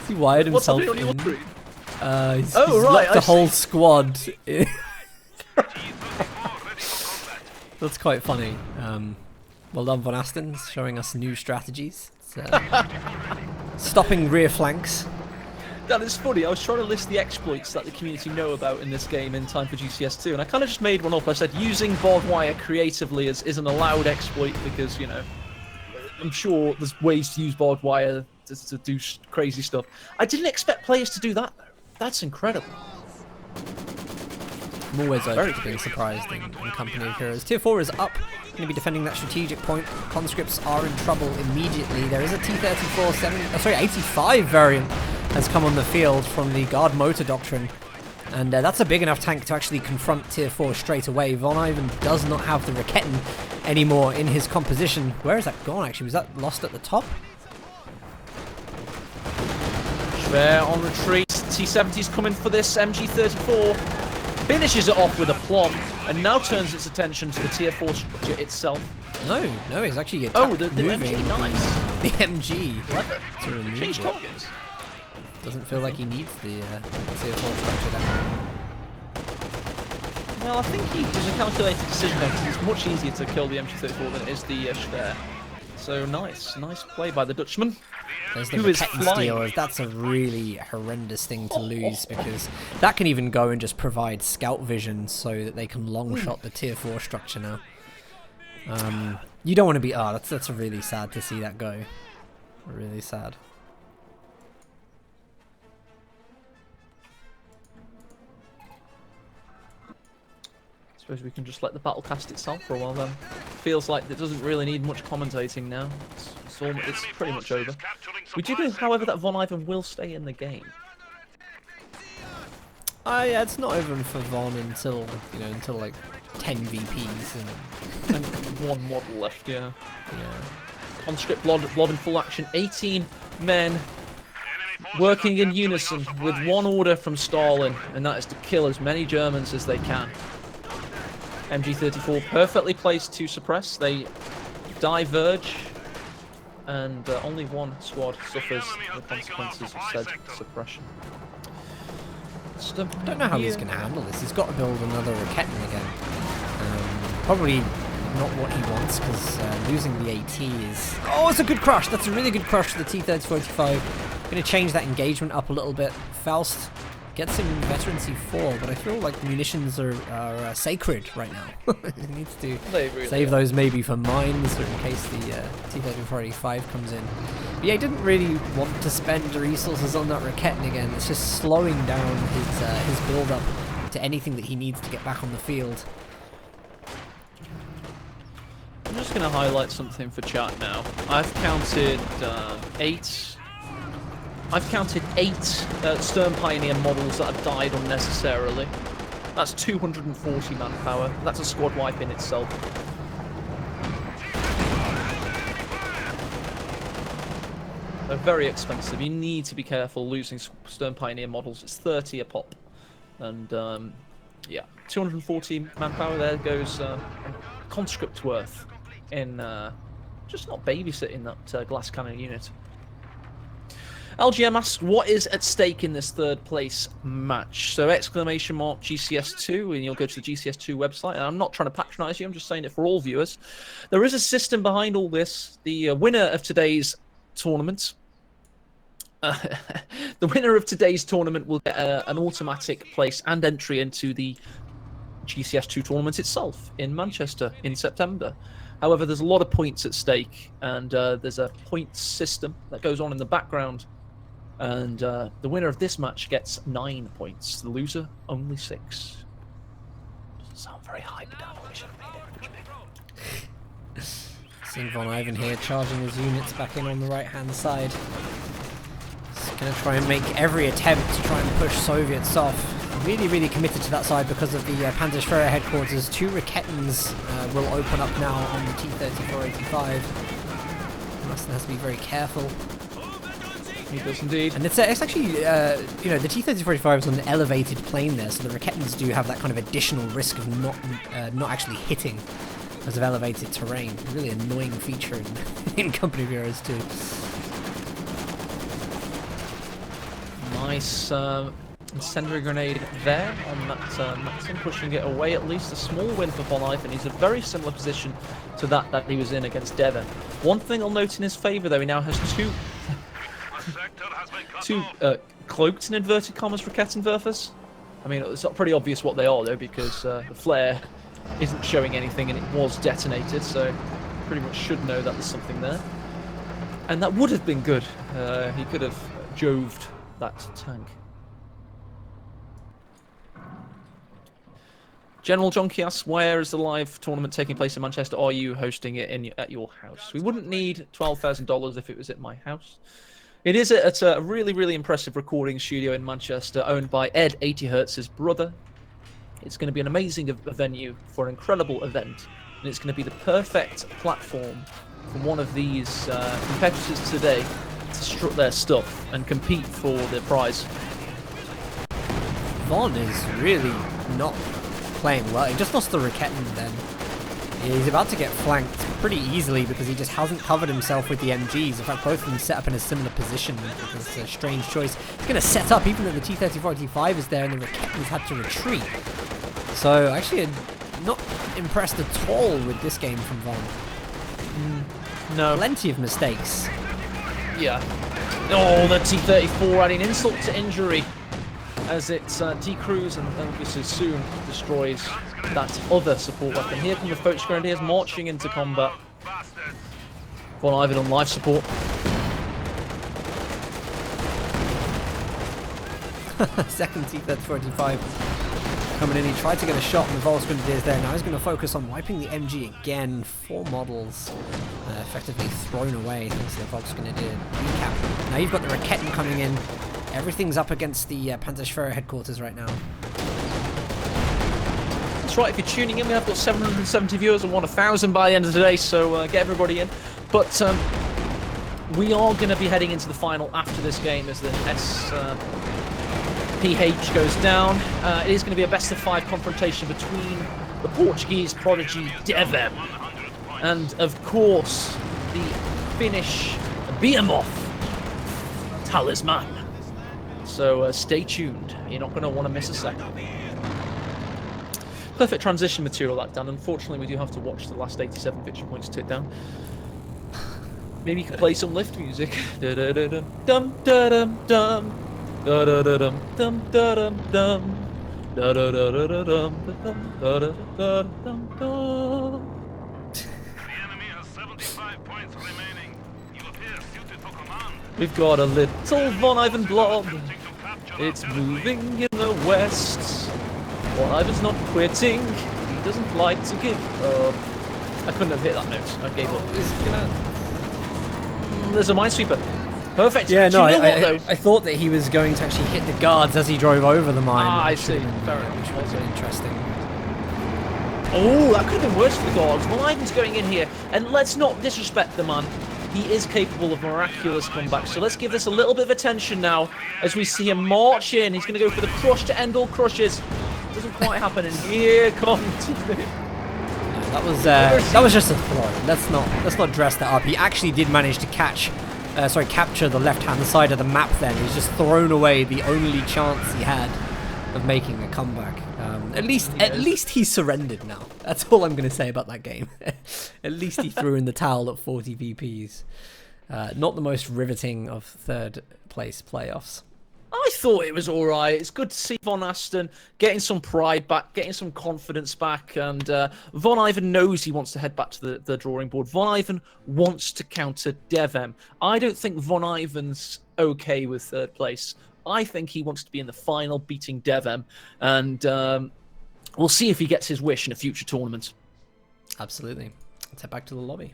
A: He wired himself in. He's left the whole squad. That's quite funny. Well done, Von Asten, showing us new strategies. Stopping rear flanks.
B: That is funny. I was trying to list the exploits that the community know about in this game in time for GCS2, and I kind of just made one up. I said using barbed wire creatively is an allowed exploit because, you know, I'm sure there's ways to use barbed wire to do crazy stuff. I didn't expect players to do that, though. That's incredible.
A: I'm always open to being surprised in Company of Heroes. Tier 4 is up. Going to be defending that strategic point. Conscripts are in trouble immediately. There is a T-34 85 variant has come on the field from the Guard Motor Doctrine. And that's a big enough tank to actually confront Tier 4 straight away. Von Ivan does not have the Raketten anymore in his composition. Where is that gone, actually? Was that lost at the top?
B: Schwer on retreat. T-70's coming for this MG34. Finishes it off with a plum, and now turns its attention to the Tier 4 structure itself.
A: No, he's actually
B: the MG, nice.
A: The MG.
B: Clever. Change targets.
A: Doesn't feel like he needs the Tier 4 structure now.
B: Well, I think he was a calculated decision there, because it's much easier to kill the MG34 than it is the Schwer. So nice play by the Dutchman.
A: There's the Raketten stealers. That's a really horrendous thing to lose because that can even go and just provide scout vision so that they can long shot the Tier 4 structure now. You don't want to be... Oh, that's really sad to see that go. Really sad.
B: I suppose we can just let the battle cast itself for a while then. Feels like it doesn't really need much commentating now. It's pretty much over. We do know, however, that Von Ivan will stay in the game.
A: Yeah, it's not over for Von until, you know, until like 10 VPs
B: and one model left, yeah. Conscript blob in full action. 18 men working in unison with one order from Stalin, and that is to kill as many Germans as they can. MG34 perfectly placed to suppress. They diverge, and only one squad suffers the consequences of said suppression.
A: I don't know how he's going to handle this. He's got to build another Raketten again. Probably not what he wants, because losing the AT is... Oh, it's a good crush! That's a really good crush for the T-34-85. Going to change that engagement up a little bit. Faust gets him veteran C4, but I feel like the munitions are sacred right now. He needs to save those maybe for mines, or in case the T-34-85 comes in. But yeah, he didn't really want to spend resources on that Raketten again. It's just slowing down his build-up to anything that he needs to get back on the field.
B: I'm just going to highlight something for chat now. I've counted 8 Stern Pioneer models that have died unnecessarily. That's 240 manpower. That's a squad wipe in itself. They're very expensive. You need to be careful losing Stern Pioneer models. It's 30 a pop. And yeah, 240 manpower. There goes conscript worth in just not babysitting that glass cannon unit. LGM asks, what is at stake in this third place match? So exclamation mark GCS2, and you'll go to the GCS2 website. And I'm not trying to patronize you, I'm just saying it for all viewers. There is a system behind all this. The winner of today's tournament, the winner of today's tournament will get an automatic place and entry into the GCS2 tournament itself in Manchester in September. However, there's a lot of points at stake, and there's a points system that goes on in the background. And the winner of this match gets 9 points. The loser, only 6. Doesn't sound very high, but I wish I'd made it.
A: Seeing Von Ivan here charging his units back in on the right-hand side. He's going to try and make every attempt to try and push Soviets off. Really, really committed to that side because of the Panzerschwerer headquarters. 2 Raketens will open up now on the T-34-85. Maston has to be very careful.
B: He does indeed.
A: And it's actually, you know, the T-34-85 is on an elevated plane there, so the Raketens do have that kind of additional risk of not actually hitting because of elevated terrain. A really annoying feature in Company of Heroes 2.
B: Nice incendiary grenade there on that Maxim, pushing it away. At least a small win for Von Ivan. He's in a very similar position to that he was in against Devon. One thing I'll note in his favour, though, he now has two cloaked in inverted commas Raketenwerfers. I mean, it's pretty obvious what they are, though, because the flare isn't showing anything and it was detonated, so pretty much should know that there's something there. And that would have been good. He could have joved that tank. General Jonky asks, where is the live tournament taking place in Manchester? Are you hosting it at your house? We wouldn't need $12,000 if it was at my house. It is at a really, really impressive recording studio in Manchester, owned by Ed 80Hertz's brother. It's going to be an amazing venue for an incredible event, and it's going to be the perfect platform for one of these competitors today to strut their stuff and compete for the prize.
A: Von is really not playing well. He just lost the Raketen then. He's about to get flanked pretty easily because he just hasn't covered himself with the MGs. In fact, both of them set up in a similar position. It's a strange choice. He's going to set up even though the T-34-85 is there and the Raketens had to retreat. So actually not impressed at all with this game from Von.
B: No.
A: Plenty of mistakes.
B: Yeah. Oh, the T-34 adding insult to injury as it decrews and obviously soon destroys that other support weapon. Here come the Foch Grenadiers marching into combat. Von Ivan on life support.
A: Second T-34-85 coming in. He tried to get a shot on the Volks Grenadiers there. Now he's going to focus on wiping the MG again. 4 models effectively thrown away thanks to the Volks Grenadier recap. Now you've got the Raketen coming in. Everything's up against the Panzerschwerer headquarters right now.
B: That's right, if you're tuning in, we have got 770 viewers and 1,000 by the end of the day, so get everybody in. But we are going to be heading into the final after this game as the SPH goes down. It is going to be a best-of-5 confrontation between the Portuguese prodigy Devem and, of course, the Finnish Behemoth Talisman. So stay tuned. You're not going to want to miss a second. Perfect transition material, that, Dan. Unfortunately, we do have to watch the last 87 victory points tick down. Maybe you could play some lift music. Da-da-da-dum, dum-da-dum, dum. Da-da-da-dum, dum-da-dum, dum. Da-da-da-da-dum, da-da-da-dum, dum. We've got a little Von Ivan blob. It's moving in the west. Von Ivan's not quitting. He doesn't like to give up. I couldn't have hit that note. I gave up. There's a minesweeper. Perfect.
A: Yeah, no,
B: I
A: I thought that he was going to actually hit the guards as he drove over the mine.
B: Ah, I see. Fair enough.
A: Which was interesting.
B: Oh, that could have been worse for the guards. Von Ivan's going in here. And let's not disrespect the man. He is capable of miraculous comebacks. So let's give this a little bit of attention now as we see him march in. He's going to go for the crush to end all crushes. Doesn't quite happen. And here comes
A: That was just a throw. Let's not dress that up. He actually did manage to catch capture the left-hand side of the map. Then he's just thrown away the only chance he had of making a comeback. At least he surrendered now. That's all I'm going to say about that game. At least he threw in the towel at 40 VPs. Not the most riveting of third place playoffs.
B: I thought it was all right. It's good to see Von Asten getting some pride back, getting some confidence back, and Von Ivan knows he wants to head back to the drawing board. Von Ivan wants to counter Devem. I don't think Von Ivan's okay with third place. I think he wants to be in the final, beating Devem, and we'll see if he gets his wish in a future tournament.
A: Absolutely. Let's head back to the lobby.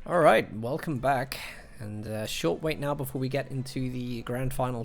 A: Alright, welcome back. And short wait now before we get into the grand final